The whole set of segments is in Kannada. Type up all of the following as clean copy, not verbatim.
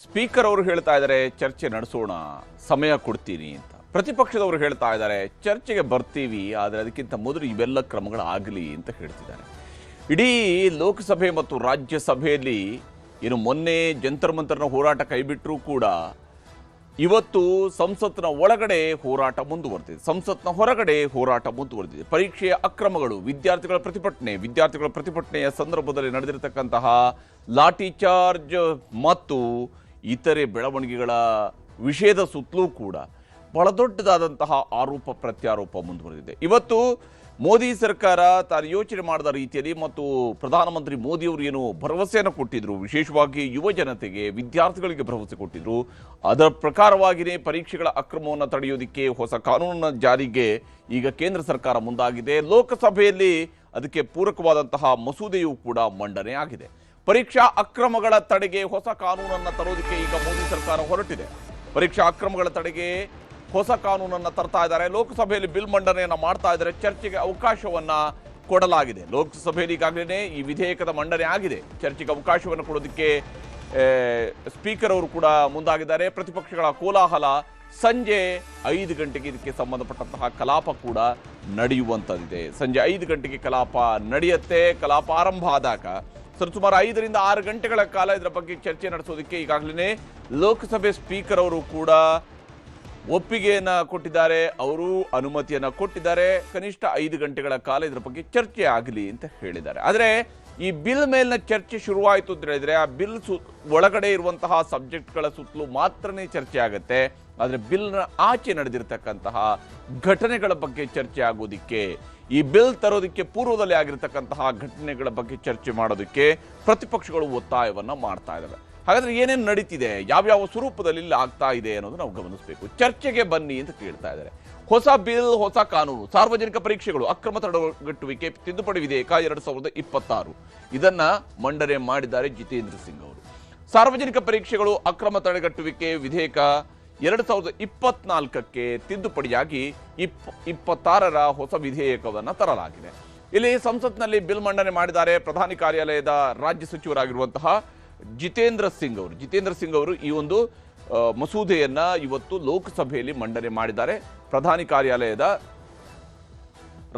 ಸ್ಪೀಕರ್ ಅವರು ಹೇಳ್ತಾ ಇದ್ದಾರೆ ಚರ್ಚೆ ನಡೆಸೋಣ, ಸಮಯ ಕೊಡ್ತೀನಿ ಅಂತ. ಪ್ರತಿಪಕ್ಷದವರು ಹೇಳ್ತಾ ಇದ್ದಾರೆ ಚರ್ಚೆಗೆ ಬರ್ತೀವಿ, ಆದರೆ ಅದಕ್ಕಿಂತ ಮೊದಲು ಇವೆಲ್ಲ ಕ್ರಮಗಳಾಗಲಿ ಅಂತ ಹೇಳ್ತಿದ್ದಾರೆ. ಇಡೀ ಲೋಕಸಭೆ ಮತ್ತು ರಾಜ್ಯಸಭೆಯಲ್ಲಿ ಏನು ಮೊನ್ನೆ ಜಂತರ್ ಮಂತರ್ನ ಹೋರಾಟ ಕೈಬಿಟ್ಟರೂ ಕೂಡ ಇವತ್ತು ಸಂಸತ್ನ ಒಳಗಡೆ ಹೋರಾಟ ಮುಂದುವರೆದಿದೆ, ಸಂಸತ್ನ ಹೊರಗಡೆ ಹೋರಾಟ ಮುಂದುವರೆದಿದೆ. ಪರೀಕ್ಷೆಯ ಅಕ್ರಮಗಳು, ವಿದ್ಯಾರ್ಥಿಗಳ ಪ್ರತಿಭಟನೆಯ ಸಂದರ್ಭದಲ್ಲಿ ನಡೆದಿರತಕ್ಕಂತಹ ಲಾಠಿ ಚಾರ್ಜ್ ಮತ್ತು ಇತರೆ ಬೆಳವಣಿಗೆಗಳ ವಿಷಯದ ಸುತ್ತಲೂ ಕೂಡ ಬಹಳ ದೊಡ್ಡದಾದಂತಹ ಆರೋಪ ಪ್ರತ್ಯಾರೋಪ ಮುಂದುವರೆದಿದೆ. ಇವತ್ತು ಮೋದಿ ಸರ್ಕಾರ ತಾನು ಯೋಚನೆ ಮಾಡಿದ ರೀತಿಯಲ್ಲಿ ಮತ್ತು ಪ್ರಧಾನಮಂತ್ರಿ ಮೋದಿಯವರು ಏನು ಭರವಸೆಯನ್ನು ಕೊಟ್ಟಿದ್ರು, ವಿಶೇಷವಾಗಿ ಯುವ ಜನತೆಗೆ, ವಿದ್ಯಾರ್ಥಿಗಳಿಗೆ ಭರವಸೆ ಕೊಟ್ಟಿದ್ರು, ಅದರ ಪ್ರಕಾರವಾಗಿಯೇ ಪರೀಕ್ಷೆಗಳ ಅಕ್ರಮವನ್ನು ತಡೆಯೋದಕ್ಕೆ ಹೊಸ ಕಾನೂನಿನ ಜಾರಿಗೆ ಈಗ ಕೇಂದ್ರ ಸರ್ಕಾರ ಮುಂದಾಗಿದೆ. ಲೋಕಸಭೆಯಲ್ಲಿ ಅದಕ್ಕೆ ಪೂರಕವಾದಂತಹ ಮಸೂದೆಯೂ ಕೂಡ ಮಂಡನೆ ಆಗಿದೆ. ಪರೀಕ್ಷಾ ಅಕ್ರಮಗಳ ತಡೆಗೆ ಹೊಸ ಕಾನೂನನ್ನು ತರೋದಕ್ಕೆ ಈಗ ಮೋದಿ ಸರ್ಕಾರ ಹೊರಟಿದೆ. ಪರೀಕ್ಷಾ ಅಕ್ರಮಗಳ ತಡೆಗೆ ಹೊಸ ಕಾನೂನನ್ನು ತರ್ತಾ ಇದ್ದಾರೆ. ಲೋಕಸಭೆಯಲ್ಲಿ ಬಿಲ್ ಮಂಡನೆಯನ್ನು ಮಾಡ್ತಾ ಇದ್ದಾರೆ. ಚರ್ಚೆಗೆ ಅವಕಾಶವನ್ನ ಕೊಡಲಾಗಿದೆ. ಲೋಕಸಭೆಯಲ್ಲಿ ಈಗಾಗಲೇ ಈ ವಿಧೇಯಕದ ಮಂಡನೆ ಆಗಿದೆ. ಚರ್ಚೆಗೆ ಅವಕಾಶವನ್ನು ಕೊಡೋದಕ್ಕೆ ಸ್ಪೀಕರ್ ಅವರು ಕೂಡ ಮುಂದಾಗಿದ್ದಾರೆ. ಪ್ರತಿಪಕ್ಷಗಳ ಕೋಲಾಹಲ ಸಂಜೆ 5 ಗಂಟೆಗೆ ಇದಕ್ಕೆ ಸಂಬಂಧಪಟ್ಟಂತಹ ಕಲಾಪ ಕೂಡ ನಡೆಯುವಂಥದ್ದಿದೆ. ಸಂಜೆ 5 ಗಂಟೆಗೆ ಕಲಾಪ ನಡೆಯುತ್ತೆ. ಕಲಾಪ ಆರಂಭ ಆದಾಗ ಸುಮಾರು 5 ರಿಂದ 6 ಗಂಟೆಗಳ ಕಾಲ ಇದರ ಬಗ್ಗೆ ಚರ್ಚೆ ನಡೆಸೋದಕ್ಕೆ ಈಗಾಗಲೇ ಲೋಕಸಭೆ ಸ್ಪೀಕರ್ ಅವರು ಕೂಡ ಒಪ್ಪಿಗೆಯನ್ನ ಕೊಟ್ಟಿದ್ದಾರೆ, ಅವರು ಅನುಮತಿಯನ್ನ ಕೊಟ್ಟಿದ್ದಾರೆ. ಕನಿಷ್ಠ 5 ಗಂಟೆಗಳ ಕಾಲ ಇದರ ಬಗ್ಗೆ ಚರ್ಚೆ ಆಗಲಿ ಅಂತ ಹೇಳಿದ್ದಾರೆ. ಆದರೆ ಈ ಬಿಲ್ ಮೇಲಿನ ಚರ್ಚೆ ಶುರುವಾಯಿತು ಅಂತ ಹೇಳಿದ್ರೆ ಆ ಬಿಲ್ ಒಳಗಡೆ ಇರುವಂತಹ ಸಬ್ಜೆಕ್ಟ್ಗಳ ಸುತ್ತಲೂ ಮಾತ್ರನೇ ಚರ್ಚೆ ಆಗುತ್ತೆ. ಆದರೆ ಬಿಲ್ನ ಆಚೆ ನಡೆದಿರ್ತಕ್ಕಂತಹ ಘಟನೆಗಳ ಬಗ್ಗೆ ಚರ್ಚೆ ಆಗೋದಿಕ್ಕೆ, ಈ ಬಿಲ್ ತರೋದಕ್ಕೆ ಪೂರ್ವದಲ್ಲಿ ಆಗಿರ್ತಕ್ಕಂತಹ ಘಟನೆಗಳ ಬಗ್ಗೆ ಚರ್ಚೆ ಮಾಡೋದಕ್ಕೆ ಪ್ರತಿಪಕ್ಷಗಳು ಒತ್ತಾಯವನ್ನ ಮಾಡ್ತಾ ಇದ್ದಾವೆ. ಹಾಗಾದ್ರೆ ಏನೇನು ನಡೀತಿದೆ, ಯಾವ್ಯಾವ ಸ್ವರೂಪದಲ್ಲಿ ಇಲ್ಲಿ ಆಗ್ತಾ ಇದೆ ಅನ್ನೋದು ನಾವು ಗಮನಿಸಬೇಕು. ಚರ್ಚೆಗೆ ಬನ್ನಿ ಅಂತ ಕೇಳ್ತಾ ಇದ್ದಾರೆ. ಹೊಸ ಬಿಲ್, ಹೊಸ ಕಾನೂನು, ಸಾರ್ವಜನಿಕ ಪರೀಕ್ಷೆಗಳು ಅಕ್ರಮ ತಡೆಗಟ್ಟುವಿಕೆ ತಿದ್ದುಪಡಿ ವಿಧೇಯಕ 2026 ಇದನ್ನ ಮಂಡನೆ ಮಾಡಿದ್ದಾರೆ ಜಿತೇಂದ್ರ ಸಿಂಗ್ ಅವರು. ಸಾರ್ವಜನಿಕ ಪರೀಕ್ಷೆಗಳು ಅಕ್ರಮ ತಡೆಗಟ್ಟುವಿಕೆ ವಿಧೇಯಕ 2024ಕ್ಕೆ ತಿದ್ದುಪಡಿಯಾಗಿ 26ರ ಹೊಸ ವಿಧೇಯಕವನ್ನು ತರಲಾಗಿದೆ. ಇಲ್ಲಿ ಸಂಸತ್ನಲ್ಲಿ ಬಿಲ್ ಮಂಡನೆ ಮಾಡಿದ್ದಾರೆ ಪ್ರಧಾನಿ ಕಾರ್ಯಾಲಯದ ರಾಜ್ಯ ಸಚಿವರಾಗಿರುವಂತಹ ಜಿತೇಂದ್ರ ಸಿಂಗ್ ಅವರು ಈ ಒಂದು ಮಸೂದೆಯನ್ನ ಇವತ್ತು ಲೋಕಸಭೆಯಲ್ಲಿ ಮಂಡನೆ ಮಾಡಿದ್ದಾರೆ. ಪ್ರಧಾನಿ ಕಾರ್ಯಾಲಯದ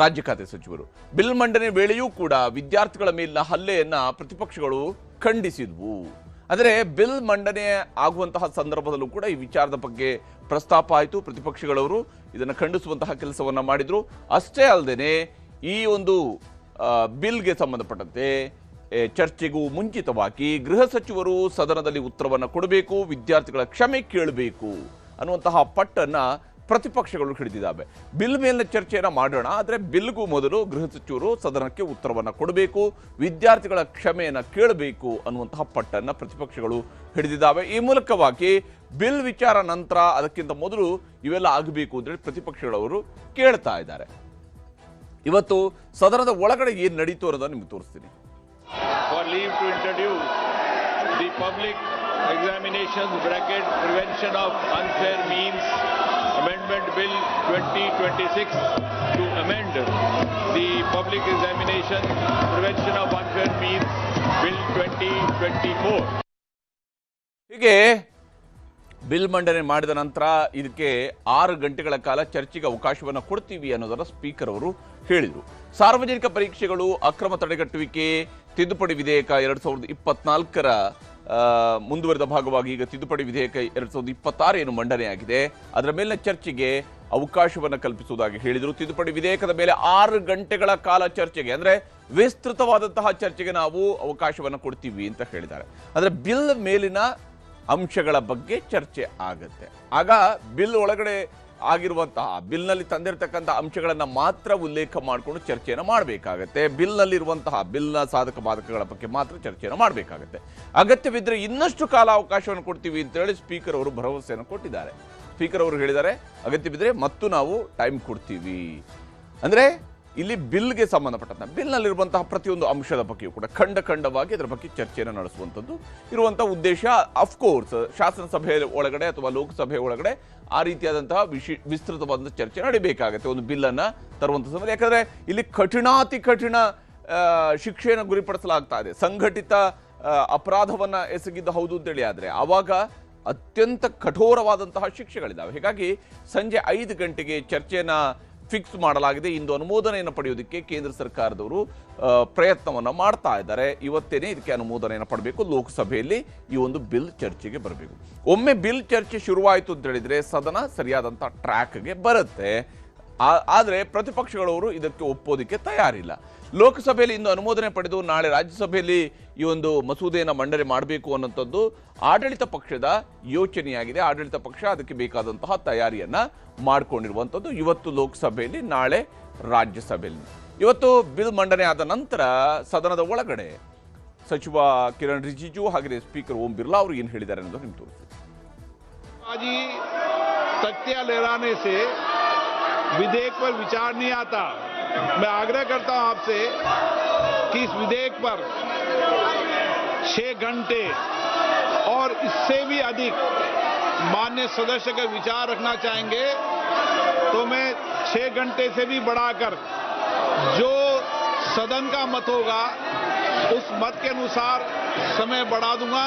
ರಾಜ್ಯ ಖಾತೆ ಸಚಿವರು ಬಿಲ್ ಮಂಡನೆ ವೇಳೆಯೂ ಕೂಡ ವಿದ್ಯಾರ್ಥಿಗಳ ಮೇಲಿನ ಹಲ್ಲೆಯನ್ನ ಪ್ರತಿಪಕ್ಷಗಳು ಖಂಡಿಸಿದ್ವು. ಆದರೆ ಬಿಲ್ ಮಂಡನೆ ಆಗುವಂತಹ ಸಂದರ್ಭದಲ್ಲೂ ಕೂಡ ಈ ವಿಚಾರದ ಬಗ್ಗೆ ಪ್ರಸ್ತಾಪ ಆಯಿತು. ಪ್ರತಿಪಕ್ಷಗಳವರು ಇದನ್ನು ಖಂಡಿಸುವಂತಹ ಕೆಲಸವನ್ನ ಮಾಡಿದ್ರು. ಅಷ್ಟೇ ಅಲ್ಲದೆ ಈ ಒಂದು ಬಿಲ್ಗೆ ಸಂಬಂಧಪಟ್ಟಂತೆ ಚರ್ಚೆಗೂ ಮುಂಚಿತವಾಗಿ ಗೃಹ ಸಚಿವರು ಸದನದಲ್ಲಿ ಉತ್ತರವನ್ನು ಕೊಡಬೇಕು, ವಿದ್ಯಾರ್ಥಿಗಳ ಕ್ಷಮೆ ಕೇಳಬೇಕು ಅನ್ನುವಂತಹ ಪಟ್ಟನ್ನ ಪ್ರತಿಪಕ್ಷಗಳು ಹಿಡಿದಿದ್ದಾವೆ. ಬಿಲ್ ಮೇಲಿನ ಚರ್ಚೆಯನ್ನು ಮಾಡೋಣ, ಆದರೆ ಬಿಲ್ಗೂ ಮೊದಲು ಗೃಹ ಸಚಿವರು ಸದನಕ್ಕೆ ಉತ್ತರವನ್ನು ಕೊಡಬೇಕು, ವಿದ್ಯಾರ್ಥಿಗಳ ಕ್ಷಮೆಯನ್ನು ಕೇಳಬೇಕು ಅನ್ನುವಂತಹ ಪಟ್ಟನ್ನ ಪ್ರತಿಪಕ್ಷಗಳು ಹಿಡಿದಿದ್ದಾವೆ. ಈ ಮೂಲಕವಾಗಿ ಬಿಲ್ ವಿಚಾರ ನಂತರ, ಅದಕ್ಕಿಂತ ಮೊದಲು ಇವೆಲ್ಲ ಆಗಬೇಕು ಅಂತೇಳಿ ಪ್ರತಿಪಕ್ಷಗಳವರು ಕೇಳ್ತಾ ಇದ್ದಾರೆ. ಇವತ್ತು ಸದನದ ಒಳಗಡೆ ಏನು ನಡೀತು ಅನ್ನೋದನ್ನು ನಿಮ್ಗೆ ತೋರಿಸ್ತೀನಿ. For leave to introduce the public examinations bracket prevention of unfair means amendment bill 2026 to amend the public examination prevention of unfair means bill 2024. ಹೀಗೆ ಬಿಲ್ ಮಂಡನೆ ಮಾಡಿದ ನಂತರ ಇದಕ್ಕೆ 6 ಗಂಟೆಗಳ ಕಾಲ ಚರ್ಚೆಗೆ ಅವಕಾಶವನ್ನು ಕೊಡ್ತೀವಿ ಅನ್ನೋದನ್ನು ಸ್ಪೀಕರ್ ಅವರು ಹೇಳಿದರು. ಸಾರ್ವಜನಿಕ ಪರೀಕ್ಷೆಗಳು ಅಕ್ರಮ ತಡೆಗಟ್ಟುವಿಕೆ ತಿದ್ದುಪಡಿ ವಿಧೇಯಕ 2024ರ ಮುಂದುವರೆದ ಭಾಗವಾಗಿ ಈಗ ತಿದ್ದುಪಡಿ ವಿಧೇಯಕ 2026 ಏನು ಮಂಡನೆಯಾಗಿದೆ ಅದರ ಮೇಲಿನ ಚರ್ಚೆಗೆ ಅವಕಾಶವನ್ನು ಕಲ್ಪಿಸುವುದಾಗಿ ಹೇಳಿದರು. ತಿದ್ದುಪಡಿ ವಿಧೇಯಕದ ಮೇಲೆ 6 ಗಂಟೆಗಳ ಕಾಲ ಚರ್ಚೆಗೆ, ಅಂದ್ರೆ ವಿಸ್ತೃತವಾದಂತಹ ಚರ್ಚೆಗೆ ನಾವು ಅವಕಾಶವನ್ನು ಕೊಡ್ತೀವಿ ಅಂತ ಹೇಳಿದ್ದಾರೆ. ಅಂದ್ರೆ ಬಿಲ್ ಮೇಲಿನ ಅಂಶಗಳ ಬಗ್ಗೆ ಚರ್ಚೆ ಆಗುತ್ತೆ. ಆಗ ಬಿಲ್ ಒಳಗಡೆ ಆಗಿರುವಂತಹ ಬಿಲ್ನಲ್ಲಿ ತಂದಿರತಕ್ಕಂಥ ಅಂಶಗಳನ್ನು ಮಾತ್ರ ಉಲ್ಲೇಖ ಮಾಡಿಕೊಂಡು ಚರ್ಚೆಯನ್ನು ಮಾಡಬೇಕಾಗತ್ತೆ. ಬಿಲ್ನಲ್ಲಿರುವಂತಹ ಬಿಲ್ನ ಸಾಧಕ ಬಾಧಕಗಳ ಬಗ್ಗೆ ಮಾತ್ರ ಚರ್ಚೆಯನ್ನು ಮಾಡಬೇಕಾಗತ್ತೆ. ಅಗತ್ಯವಿದ್ದರೆ ಇನ್ನಷ್ಟು ಕಾಲಾವಕಾಶವನ್ನು ಕೊಡ್ತೀವಿ ಅಂತೇಳಿ ಸ್ಪೀಕರ್ ಅವರು ಭರವಸೆಯನ್ನು ಕೊಟ್ಟಿದ್ದಾರೆ. ಸ್ಪೀಕರ್ ಅವರು ಹೇಳಿದ್ದಾರೆ ಅಗತ್ಯವಿದ್ದರೆ ಮತ್ತು ನಾವು ಟೈಮ್ ಕೊಡ್ತೀವಿ. ಅಂದರೆ ಇಲ್ಲಿ ಬಿಲ್ಗೆ ಸಂಬಂಧಪಟ್ಟಂತ ಬಿಲ್ನಲ್ಲಿರುವಂತಹ ಪ್ರತಿಯೊಂದು ಅಂಶದ ಬಗ್ಗೆಯೂ ಕೂಡ ಖಂಡವಾಗಿ ಅದರ ಬಗ್ಗೆ ಚರ್ಚೆಯನ್ನು ನಡೆಸುವಂಥದ್ದು ಇರುವಂತಹ ಉದ್ದೇಶ. ಅಫ್ಕೋರ್ಸ್ ಶಾಸನಸಭೆ ಒಳಗಡೆ ಅಥವಾ ಲೋಕಸಭೆ ಒಳಗಡೆ ಆ ರೀತಿಯಾದಂತಹ ವಿಸ್ತೃತವಾದ ಚರ್ಚೆ ನಡೀಬೇಕಾಗತ್ತೆ ಒಂದು ಬಿಲ್ಲನ್ನು ತರುವಂಥ ಸಮಯ. ಯಾಕಂದರೆ ಇಲ್ಲಿ ಕಠಿಣ ಶಿಕ್ಷೆಯನ್ನು ಗುರಿಪಡಿಸಲಾಗ್ತಾ ಇದೆ. ಸಂಘಟಿತ ಅಪರಾಧವನ್ನ ಎಸಗಿದ್ದು ಹೌದು ಅಂತೇಳಿ ಆದರೆ ಆವಾಗ ಅತ್ಯಂತ ಕಠೋರವಾದಂತಹ ಶಿಕ್ಷೆಗಳಿದ್ದಾವೆ. ಹೀಗಾಗಿ ಸಂಜೆ 5 ಗಂಟೆಗೆ ಚರ್ಚೆಯನ್ನ ಫಿಕ್ಸ್ ಮಾಡಲಾಗಿದೆ. ಇಂದು ಅನುಮೋದನೆಯನ್ನು ಪಡೆಯೋದಕ್ಕೆ ಕೇಂದ್ರ ಸರ್ಕಾರದವರು ಪ್ರಯತ್ನವನ್ನು ಮಾಡ್ತಾ ಇದ್ದಾರೆ. ಇವತ್ತೇನೆ ಇದಕ್ಕೆ ಅನುಮೋದನೆಯನ್ನು ಪಡಬೇಕು. ಲೋಕಸಭೆಯಲ್ಲಿ ಈ ಒಂದು ಬಿಲ್ ಚರ್ಚೆಗೆ ಬರಬೇಕು. ಒಮ್ಮೆ ಬಿಲ್ ಚರ್ಚೆ ಶುರುವಾಯಿತು ಅಂತ ಹೇಳಿದ್ರೆ ಸದನ ಸರಿಯಾದಂಥ ಟ್ರ್ಯಾಕ್ಗೆ ಬರುತ್ತೆ. ಆದರೆ ಪ್ರತಿಪಕ್ಷಗಳವರು ಇದಕ್ಕೆ ಒಪ್ಪೋದಕ್ಕೆ ತಯಾರಿಲ್ಲ. ಲೋಕಸಭೆಯಲ್ಲಿ ಇಂದು ಅನುಮೋದನೆ ಪಡೆದು ನಾಳೆ ರಾಜ್ಯಸಭೆಯಲ್ಲಿ ಈ ಒಂದು ಮಸೂದೆಯನ್ನು ಮಂಡನೆ ಮಾಡಬೇಕು ಅನ್ನೋಂಥದ್ದು ಆಡಳಿತ ಪಕ್ಷದ ಯೋಚನೆಯಾಗಿದೆ. ಆಡಳಿತ ಪಕ್ಷ ಅದಕ್ಕೆ ಬೇಕಾದಂತಹ ತಯಾರಿಯನ್ನ ಮಾಡಿಕೊಂಡಿರುವಂಥದ್ದು. ಇವತ್ತು ಲೋಕಸಭೆಯಲ್ಲಿ, ನಾಳೆ ರಾಜ್ಯಸಭೆಯಲ್ಲಿ. ಇವತ್ತು ಬಿಲ್ ಮಂಡನೆ ಆದ ನಂತರ ಸದನದ ಒಳಗಡೆ ಸಚಿವ ಕಿರಣ್ ರಿಜಿಜು ಹಾಗೆ ಸ್ಪೀಕರ್ ಓಂ ಬಿರ್ಲಾ ಅವರು ಏನು ಹೇಳಿದ್ದಾರೆ ಅನ್ನೋದು ನಿಮ್ಗೆ ತೋರಿಸ್ತೀವಿ. तख्तियां लहराने से विधेयक पर विचार नहीं आता। मैं आग्रह करता हूं आपसे कि इस विधेयक पर 6 घंटे और इससे भी अधिक माननीय सदस्य का विचार रखना चाहेंगे तो मैं 6 घंटे से भी बढ़ाकर जो सदन का मत होगा उस मत के अनुसार समय बढ़ा दूंगा,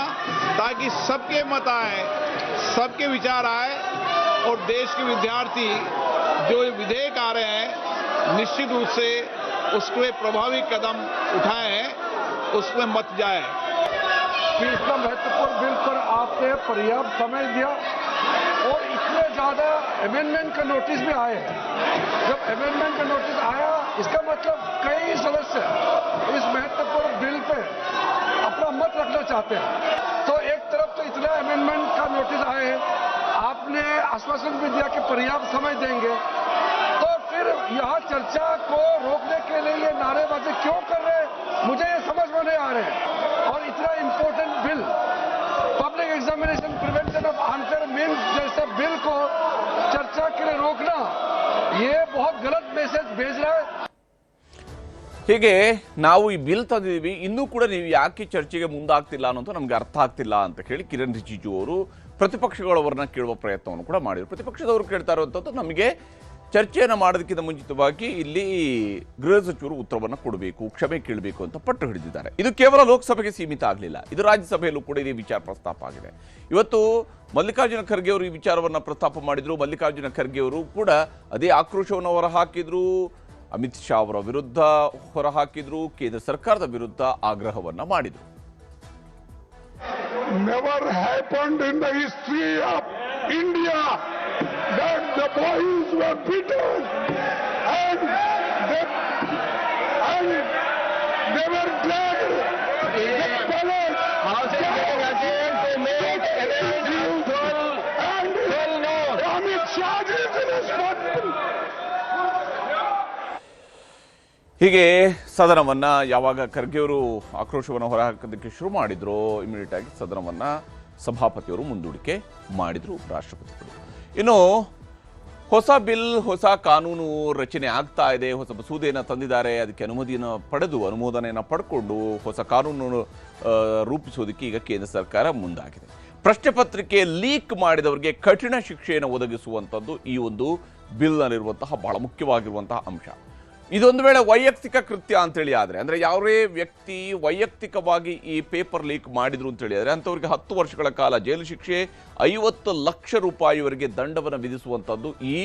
ताकि सबके मत आए, सबके विचार आए और देश के विद्यार्थी जो विधेयक आ रहे हैं निश्चित रूप से उसके प्रभावी कदम उठाए हैं, उसमें मत जाए। इतना महत्वपूर्ण बिल पर आपने पर्याप्त समय दिया और इतने ज्यादा अमेंडमेंट का नोटिस भी आए हैं। जब अमेंडमेंट का नोटिस आया इसका मतलब कई सदस्य इस महत्वपूर्ण बिल पे अपना मत रखना चाहते हैं। तो एक तरफ तो इतना अमेंडमेंट का नोटिस आए हैं, आपने आश्वासन भी दिया कि पर्याप्त समय देंगे, तो फिर यहाँ चर्चा को रोकने के लिए ये नारेबाजी क्यों कर रहे हैं, मुझे ये समझ में नहीं आ रहे हैं। और इतना important bill, public examination prevention of unfair means जैसे बिल को चर्चा के लिए रोकना, ये बहुत गलत मैसेज भेज रहा है। ಹೀಗೆ ನಾವು ಈ ಬಿಲ್ ತಂದಿದ್ದೀವಿ, ಇನ್ನೂ ಕೂಡ ನೀವು ಯಾಕೆ ಚರ್ಚೆಗೆ ಮುಂದಾಗ್ತಿಲ್ಲ ಅನ್ನೋದು ನಮ್ಗೆ ಅರ್ಥ ಆಗ್ತಿಲ್ಲ ಅಂತ ಹೇಳಿ ಕಿರಣ್ ರಿಜಿಜು ಅವರು ಪ್ರತಿಪಕ್ಷಗಳವರನ್ನ ಕೇಳುವ ಪ್ರಯತ್ನವನ್ನು ಕೂಡ ಮಾಡಿದರು. ಪ್ರತಿಪಕ್ಷದವರು ಕೇಳ್ತಾ ಇರುವಂಥದ್ದು, ನಮಗೆ ಚರ್ಚೆಯನ್ನು ಮಾಡೋದಕ್ಕಿಂತ ಮುಂಚಿತವಾಗಿ ಇಲ್ಲಿ ಗೃಹ ಸಚಿವರು ಉತ್ತರವನ್ನು ಕೊಡಬೇಕು, ಕ್ಷಮೆ ಕೇಳಬೇಕು ಅಂತ ಪಟ್ಟು ಹಿಡಿದಿದ್ದಾರೆ. ಇದು ಕೇವಲ ಲೋಕಸಭೆಗೆ ಸೀಮಿತ ಆಗಲಿಲ್ಲ, ಇದು ರಾಜ್ಯಸಭೆಯಲ್ಲೂ ಕೂಡ ಇದೇ ವಿಚಾರ ಪ್ರಸ್ತಾಪ ಆಗಿದೆ. ಇವತ್ತು ಮಲ್ಲಿಕಾರ್ಜುನ ಖರ್ಗೆ ಅವರು ಈ ವಿಚಾರವನ್ನು ಪ್ರಸ್ತಾಪ ಮಾಡಿದ್ರು. ಮಲ್ಲಿಕಾರ್ಜುನ ಖರ್ಗೆ ಅವರು ಕೂಡ ಅದೇ ಆಕ್ರೋಶವನ್ನು ಹೊರಹಾಕಿದ್ರು, ಅಮಿತ್ ಶಾ ಅವರ ವಿರುದ್ಧ ಹೊರಹಾಕಿದ್ರು, ಕೇಂದ್ರ ಸರ್ಕಾರದ ವಿರುದ್ಧ ಆಗ್ರಹವನ್ನ ಮಾಡಿದ್ರು. Never happened in the history of India that the boys were beaten and they were dragged. The palace and Amit Shah is responsible. ಹೀಗೆ ಸದನವನ್ನ ಯಾವಾಗ ಖರ್ಗೆಯವರು ಆಕ್ರೋಶವನ್ನು ಹೊರಹಾಕೋದಕ್ಕೆ ಶುರು ಮಾಡಿದ್ರು, ಇಮಿಡಿಯೇಟ್ ಆಗಿ ಸದನವನ್ನ ಸಭಾಪತಿಯವರು ಮುಂದೂಡಿಕೆ ಮಾಡಿದ್ರು ಉಪರಾಷ್ಟ್ರಪತಿಗಳು. ಇನ್ನು ಹೊಸ ಬಿಲ್, ಹೊಸ ಕಾನೂನು ರಚನೆ ಆಗ್ತಾ ಇದೆ, ಹೊಸ ಮಸೂದೆಯನ್ನು ತಂದಿದ್ದಾರೆ. ಅದಕ್ಕೆ ಅನುಮೋದನೆಯನ್ನು ಪಡ್ಕೊಂಡು ಹೊಸ ಕಾನೂನು ರೂಪಿಸೋದಕ್ಕೆ ಈಗ ಕೇಂದ್ರ ಸರ್ಕಾರ ಮುಂದಾಗಿದೆ. ಪ್ರಶ್ನೆ ಪತ್ರಿಕೆ ಲೀಕ್ ಮಾಡಿದವರಿಗೆ ಕಠಿಣ ಶಿಕ್ಷೆಯನ್ನು ಒದಗಿಸುವಂಥದ್ದು ಈ ಒಂದು ಬಿಲ್ನಲ್ಲಿರುವಂತಹ ಬಹಳ ಮುಖ್ಯವಾಗಿರುವಂತಹ ಅಂಶ. ಇದೊಂದು ವೇಳೆ ವೈಯಕ್ತಿಕ ಕೃತ್ಯ ಅಂತೇಳಿ ಆದರೆ, ಅಂದರೆ ಯಾವುದೇ ವ್ಯಕ್ತಿ ವೈಯಕ್ತಿಕವಾಗಿ ಈ ಪೇಪರ್ ಲೀಕ್ ಮಾಡಿದ್ರು ಅಂತೇಳಿ ಆದರೆ ಅಂಥವ್ರಿಗೆ 10 ವರ್ಷಗಳ ಕಾಲ ಜೈಲು ಶಿಕ್ಷೆ, 50 ಲಕ್ಷ ರೂಪಾಯಿವರೆಗೆ ದಂಡವನ್ನು ವಿಧಿಸುವಂಥದ್ದು ಈ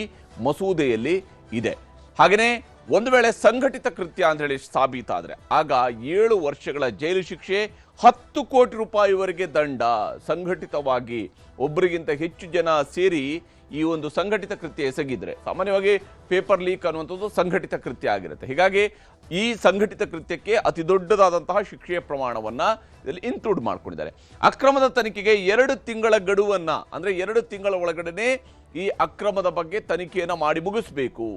ಮಸೂದೆಯಲ್ಲಿ ಇದೆ. ಹಾಗೆಯೇ ಒಂದು ವೇಳೆ ಸಂಘಟಿತ ಕೃತ್ಯ ಅಂತೇಳಿ ಸಾಬೀತಾದರೆ ಆಗ 7 ವರ್ಷಗಳ ಜೈಲು ಶಿಕ್ಷೆ, 10 ಕೋಟಿ ರೂಪಾಯಿವರೆಗೆ ದಂಡ. ಸಂಘಟಿತವಾಗಿ ಒಬ್ಬರಿಗಿಂತ ಹೆಚ್ಚು ಜನ ಸೇರಿ ಈ ಒಂದು ಸಂಘಟಿತ ಕೃತ್ಯ ಎಸಗಿದ್ರೆ, ಸಾಮಾನ್ಯವಾಗಿ ಪೇಪರ್ ಲೀಕ್ ಅನ್ನುವಂಥದ್ದು ಸಂಘಟಿತ ಕೃತ್ಯ ಆಗಿರುತ್ತೆ. ಹೀಗಾಗಿ ಈ ಸಂಘಟಿತ ಕೃತ್ಯಕ್ಕೆ ಅತಿ ದೊಡ್ಡದಾದಂತಹ ಶಿಕ್ಷೆಯ ಪ್ರಮಾಣವನ್ನ ಇದರಲ್ಲಿ ಇನ್ಕ್ಲೂಡ್ ಮಾಡ್ಕೊಂಡಿದ್ದಾರೆ. ಅಕ್ರಮದ ತನಿಖೆಗೆ 2 ತಿಂಗಳ ಗಡುವನ್ನ, ಅಂದ್ರೆ 2 ತಿಂಗಳ ಒಳಗಡೆ ಈ ಅಕ್ರಮದ ಬಗ್ಗೆ ತನಿಖೆಯನ್ನು ಮಾಡಿ ಮುಗಿಸ್ಬೇಕು.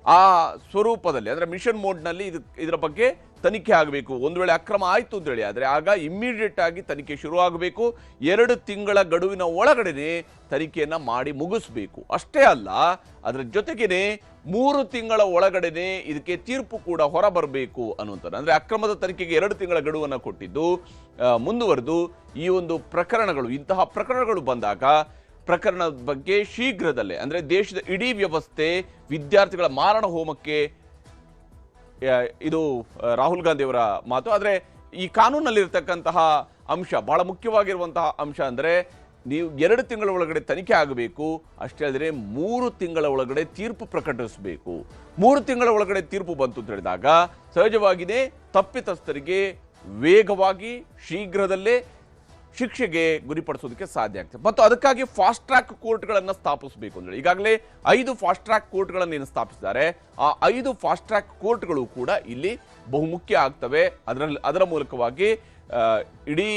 ಆ ಸ್ವರೂಪದಲ್ಲಿ ಅಂದ್ರೆ ಮಿಷನ್ ಮೋಡ್ನಲ್ಲಿ ಇದರ ಬಗ್ಗೆ ತನಿಖೆ ಆಗಬೇಕು. ಒಂದು ವೇಳೆ ಅಕ್ರಮ ಆಯಿತು ಅಂತೇಳಿ ಆದರೆ ಆಗ ಇಮ್ಮಿಡಿಯೇಟ್ ಆಗಿ ತನಿಖೆ ಶುರು ಆಗಬೇಕು. 2 ತಿಂಗಳ ಗಡುವಿನ ಒಳಗಡೆ ತನಿಖೆಯನ್ನು ಮಾಡಿ ಮುಗಿಸ್ಬೇಕು. ಅಷ್ಟೇ ಅಲ್ಲ, ಅದರ ಜೊತೆಗೇನೆ 3 ತಿಂಗಳ ಒಳಗಡೆ ಇದಕ್ಕೆ ತೀರ್ಪು ಕೂಡ ಹೊರಬರಬೇಕು ಅನ್ನುವಂಥದ್ದು. ಅಂದರೆ ಅಕ್ರಮದ ತನಿಖೆಗೆ 2 ತಿಂಗಳ ಗಡುವನ್ನು ಕೊಟ್ಟಿದ್ದು ಮುಂದುವರೆದು ಈ ಒಂದು ಪ್ರಕರಣಗಳು, ಇಂತಹ ಪ್ರಕರಣಗಳು ಬಂದಾಗ ಪ್ರಕರಣದ ಬಗ್ಗೆ ಶೀಘ್ರದಲ್ಲೇ, ಅಂದರೆ ದೇಶದ ಇಡೀ ವ್ಯವಸ್ಥೆ ವಿದ್ಯಾರ್ಥಿಗಳ ಮಾರಣ ಹೋಮಕ್ಕೆ, ಇದು ರಾಹುಲ್ ಗಾಂಧಿಯವರ ಮಾತು. ಆದರೆ ಈ ಕಾನೂನಲ್ಲಿರ್ತಕ್ಕಂತಹ ಅಂಶ ಬಹಳ ಮುಖ್ಯವಾಗಿರುವಂತಹ ಅಂಶ ಅಂದರೆ ನೀವು 2 ತಿಂಗಳ ಒಳಗಡೆ ತನಿಖೆ ಆಗಬೇಕು. ಅಷ್ಟೇ ಅಲ್ಲದೆ 3 ತಿಂಗಳ ಒಳಗಡೆ ತೀರ್ಪು ಪ್ರಕಟಿಸಬೇಕು. 3 ತಿಂಗಳ ಒಳಗಡೆ ತೀರ್ಪು ಬಂತು ಅಂತ ಹೇಳಿದಾಗ ಸಹಜವಾಗಿಯೇ ತಪ್ಪಿತಸ್ಥರಿಗೆ ವೇಗವಾಗಿ ಶೀಘ್ರದಲ್ಲೇ ಶಿಕ್ಷೆಗೆ ಗುರಿಪಡಿಸೋದಕ್ಕೆ ಸಾಧ್ಯ ಆಗ್ತದೆ. ಮತ್ತು ಅದಕ್ಕಾಗಿ ಫಾಸ್ಟ್ ಟ್ರ್ಯಾಕ್ ಕೋರ್ಟ್ಗಳನ್ನು ಸ್ಥಾಪಿಸಬೇಕು ಅಂದರೆ ಈಗಾಗಲೇ 5 ಫಾಸ್ಟ್ ಟ್ರ್ಯಾಕ್ ಕೋರ್ಟ್ಗಳನ್ನು ಸ್ಥಾಪಿಸಿದ್ದಾರೆ. ಆ 5 ಫಾಸ್ಟ್ ಟ್ರ್ಯಾಕ್ ಕೋರ್ಟ್ಗಳು ಕೂಡ ಇಲ್ಲಿ ಬಹುಮುಖ್ಯ ಆಗ್ತವೆ. ಅದರ ಮೂಲಕವಾಗಿ ಇಡೀ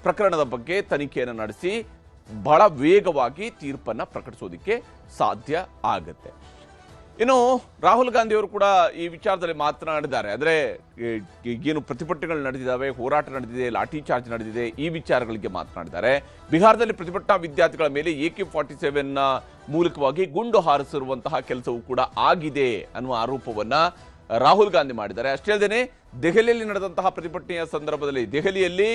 ಪ್ರಕರಣದ ಬಗ್ಗೆ ತನಿಖೆಯನ್ನು ನಡೆಸಿ ಬಹಳ ವೇಗವಾಗಿ ತೀರ್ಪನ್ನು ಪ್ರಕಟಿಸೋದಕ್ಕೆ ಸಾಧ್ಯ ಆಗುತ್ತೆ. ಇನ್ನು ರಾಹುಲ್ ಗಾಂಧಿ ಅವರು ಕೂಡ ಈ ವಿಚಾರದಲ್ಲಿ ಮಾತನಾಡಿದ್ದಾರೆ. ಅಂದರೆ ಏನು ಪ್ರತಿಭಟನೆಗಳು ನಡೆದಿದ್ದಾವೆ, ಹೋರಾಟ ನಡೆದಿದೆ, ಲಾಠಿ ಚಾರ್ಜ್ ನಡೆದಿದೆ, ಈ ವಿಚಾರಗಳಿಗೆ ಮಾತನಾಡಿದ್ದಾರೆ. ಬಿಹಾರದಲ್ಲಿ ಪ್ರತಿಭಟನಾ ವಿದ್ಯಾರ್ಥಿಗಳ ಮೇಲೆ AK-47 ಮೂಲಕವಾಗಿ ಗುಂಡು ಹಾರಿಸಿರುವಂತಹ ಕೆಲಸವೂ ಕೂಡ ಆಗಿದೆ ಅನ್ನುವ ಆರೋಪವನ್ನ ರಾಹುಲ್ ಗಾಂಧಿ ಮಾಡಿದ್ದಾರೆ. ಅಷ್ಟೇ ಅಲ್ಲದೆ ದೆಹಲಿಯಲ್ಲಿ ನಡೆದಂತಹ ಪ್ರತಿಭಟನೆಯ ಸಂದರ್ಭದಲ್ಲಿ ದೆಹಲಿಯಲ್ಲಿ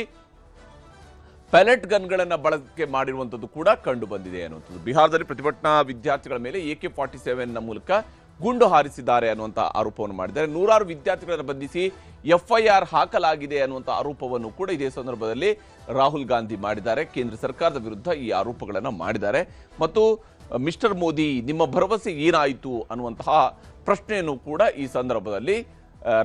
ಪ್ಯಾಲೆಟ್ ಗನ್ಗಳನ್ನು ಬಳಕೆ ಮಾಡಿರುವಂಥದ್ದು ಕೂಡ ಕಂಡು ಬಂದಿದೆ ಅನ್ನುವಂಥದ್ದು. ಬಿಹಾರದಲ್ಲಿ ಪ್ರತಿಭಟನಾ ವಿದ್ಯಾರ್ಥಿಗಳ ಮೇಲೆ AK-47 ಮೂಲಕ ಗುಂಡು ಹಾರಿಸಿದ್ದಾರೆ ಅನ್ನುವಂಥ ಆರೋಪವನ್ನು ಮಾಡಿದ್ದಾರೆ. 100 ವಿದ್ಯಾರ್ಥಿಗಳನ್ನು ಬಂಧಿಸಿ FIR ಹಾಕಲಾಗಿದೆ ಅನ್ನುವಂಥ ಆರೋಪವನ್ನು ಕೂಡ ಇದೇ ಸಂದರ್ಭದಲ್ಲಿ ರಾಹುಲ್ ಗಾಂಧಿ ಮಾಡಿದ್ದಾರೆ. ಕೇಂದ್ರ ಸರ್ಕಾರದ ವಿರುದ್ಧ ಈ ಆರೋಪಗಳನ್ನು ಮಾಡಿದ್ದಾರೆ. ಮತ್ತು ಮಿಸ್ಟರ್ ಮೋದಿ ನಿಮ್ಮ ಭರವಸೆ ಏನಾಯಿತು ಅನ್ನುವಂತಹ ಪ್ರಶ್ನೆಯನ್ನು ಕೂಡ ಈ ಸಂದರ್ಭದಲ್ಲಿ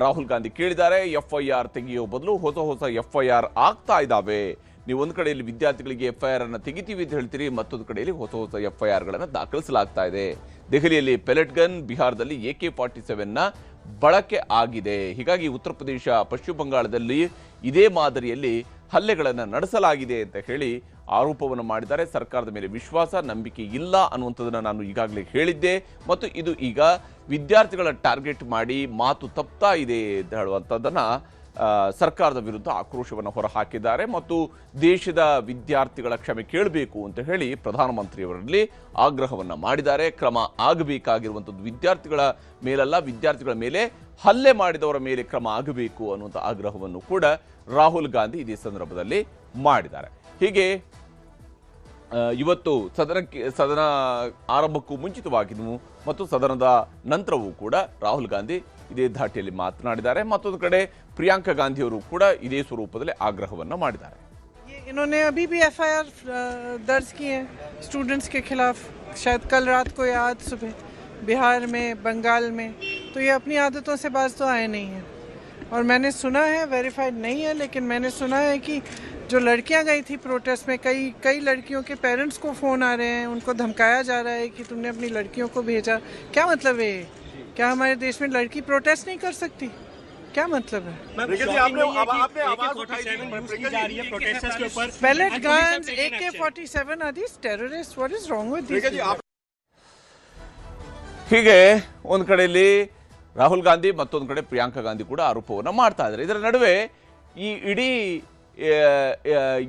ರಾಹುಲ್ ಗಾಂಧಿ ಕೇಳಿದ್ದಾರೆ. FIR ತೆಗೆಯೋ ಬದಲು ಹೊಸ FIR ಆಗ್ತಾ ಇದ್ದಾವೆ. ನೀವು ಒಂದು ಕಡೆಯಲ್ಲಿ ವಿದ್ಯಾರ್ಥಿಗಳಿಗೆ FIR ಅನ್ನು ತೆಗಿತೀವಿ ಅಂತ ಹೇಳ್ತೀರಿ, ಮತ್ತೊಂದು ಕಡೆಯಲ್ಲಿ ಹೊಸ FIR ಗಳನ್ನು ದಾಖಲಿಸಲಾಗ್ತಾ ಇದೆ. ದೆಹಲಿಯಲ್ಲಿ ಪೆಲೆಟ್ ಗನ್, ಬಿಹಾರದಲ್ಲಿ AK-47 ಬಳಕೆ ಆಗಿದೆ. ಹೀಗಾಗಿ ಉತ್ತರ ಪ್ರದೇಶ, ಪಶ್ಚಿಮ ಬಂಗಾಳದಲ್ಲಿ ಇದೇ ಮಾದರಿಯಲ್ಲಿ ಹಲ್ಲೆಗಳನ್ನು ನಡೆಸಲಾಗಿದೆ ಅಂತ ಹೇಳಿ ಆರೋಪವನ್ನು ಮಾಡಿದ್ದಾರೆ. ಸರ್ಕಾರದ ಮೇಲೆ ವಿಶ್ವಾಸ, ನಂಬಿಕೆ ಇಲ್ಲ ಅನ್ನುವಂಥದ್ದನ್ನು ನಾನು ಈಗಾಗಲೇ ಹೇಳಿದ್ದೆ. ಮತ್ತು ಇದು ಈಗ ವಿದ್ಯಾರ್ಥಿಗಳ ಟಾರ್ಗೆಟ್ ಮಾಡಿ ಮಾತು ತಪ್ತಾ ಇದೆ ಅಂತ ಹೇಳುವಂಥದ್ದನ್ನು ಸರ್ಕಾರದ ವಿರುದ್ಧ ಆಕ್ರೋಶವನ್ನು ಹೊರಹಾಕಿದ್ದಾರೆ. ಮತ್ತು ದೇಶದ ವಿದ್ಯಾರ್ಥಿಗಳ ಕ್ಷಮೆ ಕೇಳಬೇಕು ಅಂತ ಹೇಳಿ ಪ್ರಧಾನಮಂತ್ರಿಯವರಲ್ಲಿ ಆಗ್ರಹವನ್ನು ಮಾಡಿದ್ದಾರೆ. ಕ್ರಮ ಆಗಬೇಕಾಗಿರುವಂಥದ್ದು ವಿದ್ಯಾರ್ಥಿಗಳ ಮೇಲಲ್ಲ, ವಿದ್ಯಾರ್ಥಿಗಳ ಮೇಲೆ ಹಲ್ಲೆ ಮಾಡಿದವರ ಮೇಲೆ ಕ್ರಮ ಆಗಬೇಕು ಅನ್ನುವಂಥ ಆಗ್ರಹವನ್ನು ಕೂಡ ರಾಹುಲ್ ಗಾಂಧಿ ಇದೇ ಸಂದರ್ಭದಲ್ಲಿ ಮಾಡಿದ್ದಾರೆ. ಹೀಗೆ ಇವತ್ತು ಸದನ ಆರಂಭಕ್ಕೂ ಮುಂಚಿತವಾಗಿ ಮತ್ತು ಸದನದ ನಂತರವೂ ಕೂಡ ರಾಹುಲ್ ಗಾಂಧಿ ಇದೇ ಧಾಟಿಯಲ್ಲಿ ಮಾತನಾಡಿದ್ದಾರೆ. ಮತ್ತೊಂದು ಕಡೆ ಪ್ರಿಯಾಂಕಾ ಗಾಂಧಿ ಅವರು ಕೂಡ ಇದೇ ಸ್ವರೂಪದಲ್ಲಿ ಆಗ್ರಹವನ್ನು ಮಾಡಿದ್ದಾರೆ. इन्होंने अभी भी FIR दर्ज की है स्टूडेंट्स के खिलाफ, शायद कल रात को या आज सुबह, बिहार में, बंगाल में. तो ये अपनी आदतों से बाज तो आए नहीं हैं. और मैंने सुना है, वेरीफाइड नहीं है, लेकिन मैंने सुना है कि जो लड़कियां गई थी प्रोटेस्ट में, कई लड़कियों के पेरेंट्स को फ़ोन आ रहे हैं, उनको धमकाया जा रहा है कि तुमने अपनी लड़कियों को भेजा. क्या मतलब है? क्या हमारे देश में लड़की प्रोटेस्ट नहीं कर सकती? क्या मतलब है? Pellet guns, AK-47 are these terrorists? What is wrong with these people? ಹೀಗೆ ಒಂದು ಕಡೆಯಲ್ಲಿ ರಾಹುಲ್ ಗಾಂಧಿ, ಮತ್ತೊಂದು ಕಡೆ ಪ್ರಿಯಾಂಕಾ ಗಾಂಧಿ ಕೂಡ ಆರೋಪವನ್ನು ಮಾಡ್ತಾ ಇದ್ದಾರೆ. ಇದರ ನಡುವೆ ಈ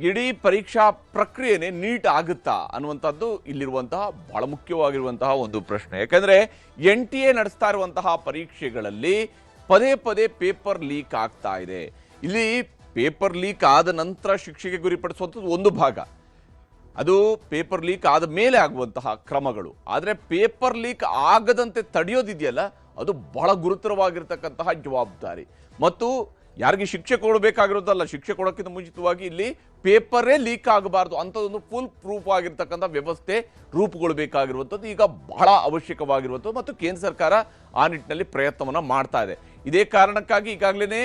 ಇಡೀ ಪರೀಕ್ಷಾ ಪ್ರಕ್ರಿಯೆನೇ ನೀಟ್ ಆಗುತ್ತಾ ಅನ್ನುವಂಥದ್ದು ಇಲ್ಲಿರುವಂತಹ ಬಹಳ ಮುಖ್ಯವಾಗಿರುವಂತಹ ಒಂದು ಪ್ರಶ್ನೆ. ಯಾಕಂದ್ರೆ NTA ನಡೆಸ್ತಾ ಇರುವಂತಹ ಪರೀಕ್ಷೆಗಳಲ್ಲಿ ಪದೇ ಪದೇ ಪೇಪರ್ ಲೀಕ್ ಆಗ್ತಾ ಇದೆ. ಇಲ್ಲಿ ಪೇಪರ್ ಲೀಕ್ ಆದ ನಂತರ ಶಿಕ್ಷೆಗೆ ಗುರಿಪಡಿಸುವಂಥದ್ದು ಒಂದು ಭಾಗ, ಅದು ಪೇಪರ್ ಲೀಕ್ ಆದ ಮೇಲೆ ಆಗುವಂತಹ ಕ್ರಮಗಳು. ಆದರೆ ಪೇಪರ್ ಲೀಕ್ ಆಗದಂತೆ ತಡೆಯೋದಿದೆಯಲ್ಲ, ಅದು ಬಹಳ ಗುರುತರವಾಗಿರ್ತಕ್ಕಂತಹ ಜವಾಬ್ದಾರಿ. ಮತ್ತು ಯಾರಿಗೆ ಶಿಕ್ಷೆ ಕೊಡಬೇಕಾಗಿರೋದಲ್ಲ, ಶಿಕ್ಷೆ ಕೊಡೋಕ್ಕಿಂತ ಮುಂಚಿತವಾಗಿ ಇಲ್ಲಿ ಪೇಪರೇ ಲೀಕ್ ಆಗಬಾರ್ದು ಅಂಥದ್ದೊಂದು ಫುಲ್ ಪ್ರೂಫ್ ಆಗಿರ್ತಕ್ಕಂಥ ವ್ಯವಸ್ಥೆ ರೂಪುಗೊಳ್ಳಬೇಕಾಗಿರುವಂಥದ್ದು ಈಗ ಬಹಳ ಅವಶ್ಯಕವಾಗಿರುವಂಥದ್ದು. ಮತ್ತು ಕೇಂದ್ರ ಸರ್ಕಾರ ಆ ನಿಟ್ಟಿನಲ್ಲಿ ಪ್ರಯತ್ನವನ್ನು ಮಾಡ್ತಾ ಇದೆ. ಇದೇ ಕಾರಣಕ್ಕಾಗಿ ಈಗಾಗಲೇ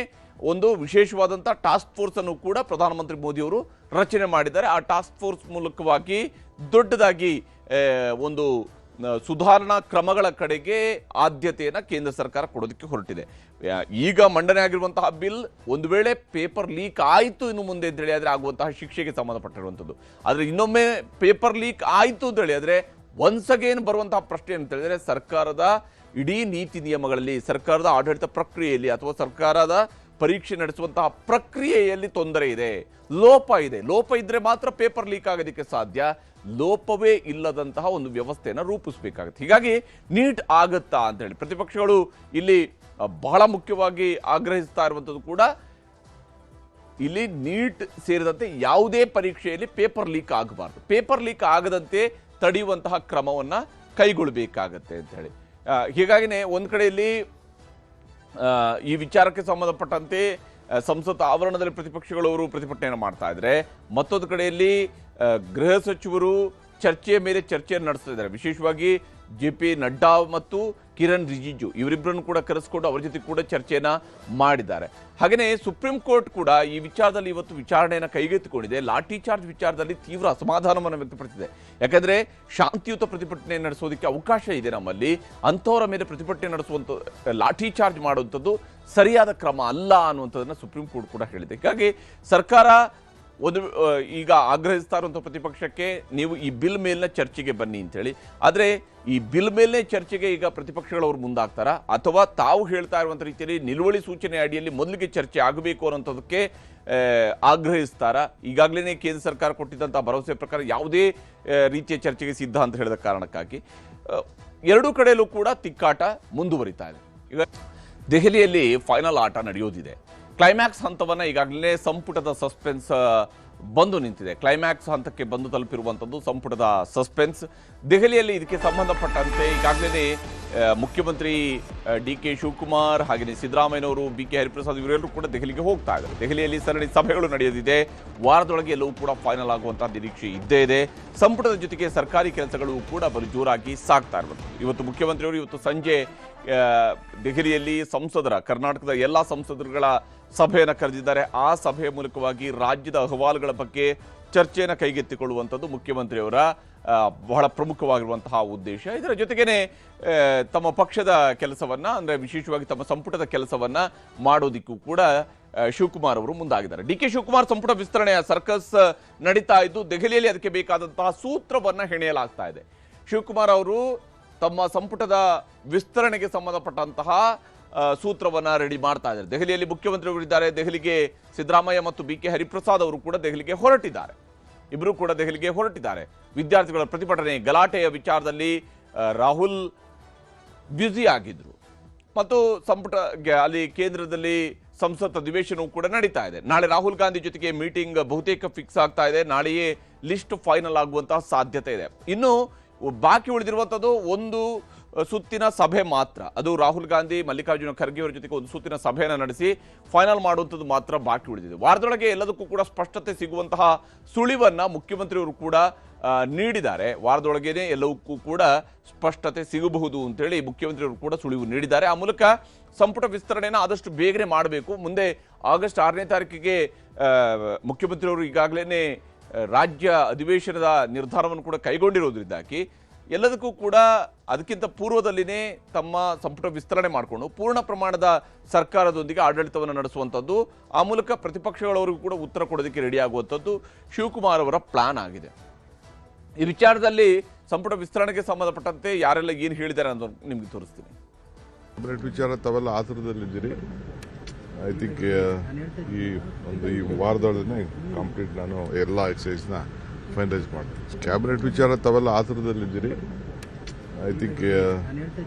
ಒಂದು ವಿಶೇಷವಾದಂಥ ಟಾಸ್ಕ್ ಫೋರ್ಸ್ ಅನ್ನು ಕೂಡ ಪ್ರಧಾನಮಂತ್ರಿ ಮೋದಿಯವರು ರಚನೆ ಮಾಡಿದ್ದಾರೆ. ಆ ಟಾಸ್ಕ್ ಫೋರ್ಸ್ ಮೂಲಕವಾಗಿ ದೊಡ್ಡದಾಗಿ ಒಂದು ಸುಧಾರಣಾ ಕ್ರಮಗಳ ಕಡೆಗೆ ಆದ್ಯತೆಯನ್ನು ಕೇಂದ್ರ ಸರ್ಕಾರ ಕೊಡೋದಕ್ಕೆ ಹೊರಟಿದೆ. ಈಗ ಮಂಡನೆ ಆಗಿರುವಂತಹ ಬಿಲ್ ಒಂದು ವೇಳೆ ಪೇಪರ್ ಲೀಕ್ ಆಯಿತು ಇನ್ನು ಮುಂದೆ ಅಂತ ಹೇಳಿ ಆದರೆ ಆಗುವಂತಹ ಶಿಕ್ಷೆಗೆ ಸಂಬಂಧಪಟ್ಟಿರುವಂಥದ್ದು. ಆದರೆ ಇನ್ನೊಮ್ಮೆ ಪೇಪರ್ ಲೀಕ್ ಆಯಿತು ಅಂತ ಹೇಳಿ ಆದರೆ ಒನ್ಸ್ ಅಗೇನ್ ಬರುವಂತಹ ಪ್ರಶ್ನೆ ಅಂತ ಹೇಳಿದ್ರೆ ಸರ್ಕಾರದ ಇಡೀ ನೀತಿ ನಿಯಮಗಳಲ್ಲಿ, ಸರ್ಕಾರದ ಆಡಳಿತ ಪ್ರಕ್ರಿಯೆಯಲ್ಲಿ ಅಥವಾ ಸರ್ಕಾರದ ಪರೀಕ್ಷೆ ನಡೆಸುವಂತಹ ಪ್ರಕ್ರಿಯೆಯಲ್ಲಿ ತೊಂದರೆ ಇದೆ, ಲೋಪ ಇದೆ. ಲೋಪ ಇದ್ರೆ ಮಾತ್ರ ಪೇಪರ್ ಲೀಕ್ ಆಗೋದಕ್ಕೆ ಸಾಧ್ಯ. ಲೋಪವೇ ಇಲ್ಲದಂತಹ ಒಂದು ವ್ಯವಸ್ಥೆಯನ್ನು ರೂಪಿಸಬೇಕಾಗುತ್ತೆ. ಹೀಗಾಗಿ ನೀಟ್ ಆಗುತ್ತಾ ಅಂತ ಹೇಳಿ ಪ್ರತಿಪಕ್ಷಗಳು ಇಲ್ಲಿ ಬಹಳ ಮುಖ್ಯವಾಗಿ ಆಗ್ರಹಿಸ್ತಾ ಇರುವಂಥದ್ದು ಕೂಡ ಇಲ್ಲಿ ನೀಟ್ ಸೇರಿದಂತೆ ಯಾವುದೇ ಪರೀಕ್ಷೆಯಲ್ಲಿ ಪೇಪರ್ ಲೀಕ್ ಆಗಬಾರ್ದು, ಪೇಪರ್ ಲೀಕ್ ಆಗದಂತೆ ತಡೆಯುವಂತಹ ಕ್ರಮವನ್ನು ಕೈಗೊಳ್ಳಬೇಕಾಗತ್ತೆ ಅಂತ ಹೇಳಿ. ಹೀಗಾಗಿನೇ ಒಂದು ಕಡೆಯಲ್ಲಿ ಈ ವಿಚಾರಕ್ಕೆ ಸಂಬಂಧಪಟ್ಟಂತೆ ಸಂಸತ್ ಆವರಣದಲ್ಲಿ ಪ್ರತಿಪಕ್ಷಗಳವರು ಪ್ರತಿಭಟನೆಯನ್ನು ಮಾಡ್ತಾ ಇದ್ದಾರೆ. ಮತ್ತೊಂದು ಕಡೆಯಲ್ಲಿ ಗೃಹ ಸಚಿವರು ಚರ್ಚೆಯ ಮೇಲೆ ಚರ್ಚೆಯನ್ನು ನಡೆಸ್ತಾ ಇದ್ದಾರೆ. ವಿಶೇಷವಾಗಿ JP ನಡ್ಡಾ ಮತ್ತು ಕಿರಣ್ ರಿಜಿಜು ಇವರಿಬ್ಬರನ್ನು ಕೂಡ ಕರೆಸಿಕೊಂಡು ಅವರ ಜೊತೆ ಕೂಡ ಚರ್ಚೆಯನ್ನ ಮಾಡಿದ್ದಾರೆ. ಹಾಗೆಯೇ ಸುಪ್ರೀಂ ಕೋರ್ಟ್ ಕೂಡ ಈ ವಿಚಾರದಲ್ಲಿ ಇವತ್ತು ವಿಚಾರಣೆಯನ್ನು ಕೈಗೆತ್ತಿಕೊಂಡಿದೆ. ಲಾಠಿ ಚಾರ್ಜ್ ವಿಚಾರದಲ್ಲಿ ತೀವ್ರ ಅಸಮಾಧಾನವನ್ನು ವ್ಯಕ್ತಪಡಿಸಿದೆ. ಯಾಕಂದ್ರೆ ಶಾಂತಿಯುತ ಪ್ರತಿಭಟನೆ ನಡೆಸೋದಕ್ಕೆ ಅವಕಾಶ ಇದೆ ನಮ್ಮಲ್ಲಿ, ಅಂಥವರ ಮೇಲೆ ಪ್ರತಿಭಟನೆ ನಡೆಸುವಂಥ ಲಾಠಿ ಚಾರ್ಜ್ ಮಾಡುವಂಥದ್ದು ಸರಿಯಾದ ಕ್ರಮ ಅಲ್ಲ ಅನ್ನುವಂಥದ್ದನ್ನು ಸುಪ್ರೀಂ ಕೋರ್ಟ್ ಕೂಡ ಹೇಳಿದೆ. ಹೀಗಾಗಿ ಸರ್ಕಾರ ಈಗ ಆಗ್ರಹಿಸ್ತಾ ಇರುವಂಥ ಪ್ರತಿಪಕ್ಷಕ್ಕೆ ನೀವು ಈ ಬಿಲ್ ಮೇಲಿನ ಚರ್ಚೆಗೆ ಬನ್ನಿ ಅಂತೇಳಿ. ಆದರೆ ಈ ಬಿಲ್ ಮೇಲಿನ ಚರ್ಚೆಗೆ ಈಗ ಪ್ರತಿಪಕ್ಷಗಳವರು ಮುಂದಾಗ್ತಾರಾ ಅಥವಾ ತಾವು ಹೇಳ್ತಾ ಇರುವಂಥ ರೀತಿಯಲ್ಲಿ ನಿಲುವಳಿ ಸೂಚನೆ ಅಡಿಯಲ್ಲಿ ಮೊದಲಿಗೆ ಚರ್ಚೆ ಆಗಬೇಕು ಅನ್ನೋಂಥದ್ದಕ್ಕೆ ಆಗ್ರಹಿಸ್ತಾರಾ? ಈಗಾಗಲೇ ಕೇಂದ್ರ ಸರ್ಕಾರ ಕೊಟ್ಟಿದ್ದಂಥ ಭರವಸೆ ಪ್ರಕಾರ ಯಾವುದೇ ರೀತಿಯ ಚರ್ಚೆಗೆ ಸಿದ್ಧ ಅಂತ ಹೇಳಿದ ಕಾರಣಕ್ಕಾಗಿ ಎರಡೂ ಕಡೆಯಲ್ಲೂ ಕೂಡ ತಿಕ್ಕಾಟ ಮುಂದುವರಿತಾ ಇದೆ. ಈಗ ದೆಹಲಿಯಲ್ಲಿ ಫೈನಲ್ ಆಟ ನಡೆಯೋದಿದೆ. ಕ್ಲೈಮ್ಯಾಕ್ಸ್ ಹಂತವನ್ನು ಈಗಾಗಲೇ ಸಂಪುಟದ ಸಸ್ಪೆನ್ಸ್ ಬಂದು ನಿಂತಿದೆ. ಕ್ಲೈಮ್ಯಾಕ್ಸ್ ಹಂತಕ್ಕೆ ಬಂದು ತಲುಪಿರುವಂಥದ್ದು ಸಂಪುಟದ ಸಸ್ಪೆನ್ಸ್. ದೆಹಲಿಯಲ್ಲಿ ಇದಕ್ಕೆ ಸಂಬಂಧಪಟ್ಟಂತೆ ಈಗಾಗಲೇ ಮುಖ್ಯಮಂತ್ರಿ DK ಶಿವಕುಮಾರ್ ಹಾಗೆಯೇ ಸಿದ್ದರಾಮಯ್ಯನವರು, BK ಹರಿಪ್ರಸಾದ್ ಇವರೆಲ್ಲರೂ ಕೂಡ ದೆಹಲಿಗೆ ಹೋಗ್ತಾ ಇದ್ದಾರೆ. ದೆಹಲಿಯಲ್ಲಿ ಸರಣಿ ಸಭೆಗಳು ನಡೆಯೋದಿದೆ. ವಾರದೊಳಗೆ ಎಲ್ಲವೂ ಕೂಡ ಫೈನಲ್ ಆಗುವಂತಹ ನಿರೀಕ್ಷೆ ಇದ್ದೇ ಇದೆ. ಸಂಪುಟದ ಜೊತೆಗೆ ಸರ್ಕಾರಿ ಕೆಲಸಗಳು ಕೂಡ ಬಲು ಜೋರಾಗಿ ಸಾಗ್ತಾ ಇರುವಂಥದ್ದು. ಇವತ್ತು ಮುಖ್ಯಮಂತ್ರಿಯವರು ಇವತ್ತು ಸಂಜೆ ದೆಹಲಿಯಲ್ಲಿ ಕರ್ನಾಟಕದ ಎಲ್ಲ ಸಂಸದರುಗಳ ಸಭೆಯನ್ನು ಕರೆದಿದ್ದಾರೆ. ಆ ಸಭೆಯ ಮೂಲಕವಾಗಿ ರಾಜ್ಯದ ಅಹವಾಲುಗಳ ಬಗ್ಗೆ ಚರ್ಚೆಯನ್ನು ಕೈಗೆತ್ತಿಕೊಳ್ಳುವಂಥದ್ದು ಮುಖ್ಯಮಂತ್ರಿಯವರ ಬಹಳ ಪ್ರಮುಖವಾಗಿರುವಂತಹ ಉದ್ದೇಶ. ಇದರ ಜೊತೆಗೇನೆ ತಮ್ಮ ಪಕ್ಷದ ಕೆಲಸವನ್ನ, ಅಂದರೆ ವಿಶೇಷವಾಗಿ ತಮ್ಮ ಸಂಪುಟದ ಕೆಲಸವನ್ನ ಮಾಡೋದಿಕ್ಕೂ ಕೂಡ ಶಿವಕುಮಾರ್ ಅವರು ಮುಂದಾಗಿದ್ದಾರೆ. DK ಶಿವಕುಮಾರ್ ಸಂಪುಟ ವಿಸ್ತರಣೆಯ ಸರ್ಕಸ್ ನಡೀತಾ ಇದ್ದು ದೆಹಲಿಯಲ್ಲಿ ಅದಕ್ಕೆ ಬೇಕಾದಂತಹ ಸೂತ್ರವನ್ನ ಹೆಣೆಯಲಾಗ್ತಾ ಇದೆ. ಶಿವಕುಮಾರ್ ಅವರು ತಮ್ಮ ಸಂಪುಟದ ವಿಸ್ತರಣೆಗೆ ಸಂಬಂಧಪಟ್ಟಂತಹ ಸೂತ್ರವನ್ನ ರೆಡಿ ಮಾಡ್ತಾ ಇದ್ದಾರೆ. ದೆಹಲಿಯಲ್ಲಿ ಮುಖ್ಯಮಂತ್ರಿಗಳಿದ್ದಾರೆ. ದೆಹಲಿಗೆ ಸಿದ್ದರಾಮಯ್ಯ ಮತ್ತು BK ಹರಿಪ್ರಸಾದ್ ಅವರು ಕೂಡ ದೆಹಲಿಗೆ ಹೊರಟಿದ್ದಾರೆ. ಇಬ್ಬರು ಕೂಡ ದೆಹಲಿಗೆ ಹೊರಟಿದ್ದಾರೆ. ವಿದ್ಯಾರ್ಥಿಗಳ ಪ್ರತಿಭಟನೆ ಗಲಾಟೆಯ ವಿಚಾರದಲ್ಲಿ ರಾಹುಲ್ ಬ್ಯುಸಿ ಆಗಿದ್ರು ಮತ್ತು ಅಲ್ಲಿ ಕೇಂದ್ರದಲ್ಲಿ ಸಂಸತ್ ಅಧಿವೇಶನವೂ ಕೂಡ ನಡೀತಾ ಇದೆ. ನಾಳೆ ರಾಹುಲ್ ಗಾಂಧಿ ಜೊತೆಗೆ ಮೀಟಿಂಗ್ ಬಹುತೇಕ ಫಿಕ್ಸ್ ಆಗ್ತಾ ಇದೆ. ನಾಳೆಯೇ ಲಿಸ್ಟ್ ಫೈನಲ್ ಆಗುವಂತಹ ಸಾಧ್ಯತೆ ಇದೆ. ಇನ್ನು ಬಾಕಿ ಉಳಿದಿರುವಂಥದ್ದು ಒಂದು ಸುತ್ತಿನ ಸಭೆ ಮಾತ್ರ. ಅದು ರಾಹುಲ್ ಗಾಂಧಿ, ಮಲ್ಲಿಕಾರ್ಜುನ ಖರ್ಗೆ ಅವರ ಜೊತೆಗೆ ಒಂದು ಸುತ್ತಿನ ಸಭೆಯನ್ನು ನಡೆಸಿ ಫೈನಲ್ ಮಾಡುವಂಥದ್ದು ಮಾತ್ರ ಬಾಕಿ ಉಳಿದಿದೆ. ವಾರದೊಳಗೆ ಎಲ್ಲದಕ್ಕೂ ಕೂಡ ಸ್ಪಷ್ಟತೆ ಸಿಗುವಂತಹ ಸುಳಿವನ್ನ ಮುಖ್ಯಮಂತ್ರಿಯವರು ಕೂಡ ನೀಡಿದ್ದಾರೆ. ವಾರದೊಳಗೇನೆ ಎಲ್ಲವಕ್ಕೂ ಕೂಡ ಸ್ಪಷ್ಟತೆ ಸಿಗಬಹುದು ಅಂತೇಳಿ ಮುಖ್ಯಮಂತ್ರಿಯವರು ಕೂಡ ಸುಳಿವು ನೀಡಿದ್ದಾರೆ. ಆ ಮೂಲಕ ಸಂಪುಟ ವಿಸ್ತರಣೆಯನ್ನು ಆದಷ್ಟು ಬೇಗನೆ ಮಾಡಬೇಕು. ಮುಂದೆ ಆಗಸ್ಟ್ 6ನೇ ತಾರೀಕಿಗೆ ಮುಖ್ಯಮಂತ್ರಿಯವರು ಈಗಾಗಲೇ ರಾಜ್ಯ ಅಧಿವೇಶನದ ನಿರ್ಧಾರವನ್ನು ಕೂಡ ಕೈಗೊಂಡಿರೋದ್ರಿಂದಾಗಿ ಎಲ್ಲದಕ್ಕೂ ಕೂಡ ಅದಕ್ಕಿಂತ ಪೂರ್ವದಲ್ಲಿನೇ ತಮ್ಮ ಸಂಪುಟ ವಿಸ್ತರಣೆ ಮಾಡಿಕೊಂಡು ಪೂರ್ಣ ಪ್ರಮಾಣದ ಸರ್ಕಾರದೊಂದಿಗೆ ಆಡಳಿತವನ್ನು ನಡೆಸುವಂಥದ್ದು, ಆ ಮೂಲಕ ಪ್ರತಿಪಕ್ಷಗಳವರಿಗೂ ಕೂಡ ಉತ್ತರ ಕೊಡೋದಕ್ಕೆ ರೆಡಿ ಆಗುವಂಥದ್ದು ಶಿವಕುಮಾರ್ ಅವರ ಪ್ಲಾನ್ ಆಗಿದೆ. ಈ ವಿಚಾರದಲ್ಲಿ ಸಂಪುಟ ವಿಸ್ತರಣೆಗೆ ಸಂಬಂಧಪಟ್ಟಂತೆ ಯಾರೆಲ್ಲ ಏನು ಹೇಳಿದ್ದಾರೆ ಅಂತ ನಿಮ್ಗೆ ತೋರಿಸ್ತೀನಿ. ಕ್ಯಾಬಿನೆಟ್ ವಿಚಾರ ತಾವೆಲ್ಲ ಆತುರದಲ್ಲಿದ್ದೀರಿ. ಐ ಥಿಂಕ್ ಈ ವಾರದೊಳಗೆ ಕಂಪ್ಲೀಟ್ ನಾನು ಎಲ್ಲ ಎಕ್ಸಸೈಸ್ನ ಫೈನಲೈಸ್ ಮಾಡ್ತೀನಿ. ಕ್ಯಾಬಿನೆಟ್ ವಿಚಾರ ತಾವೆಲ್ಲ ಆತುರದಲ್ಲಿದ್ದೀರಿ. ಐ ಥಿಂಕ್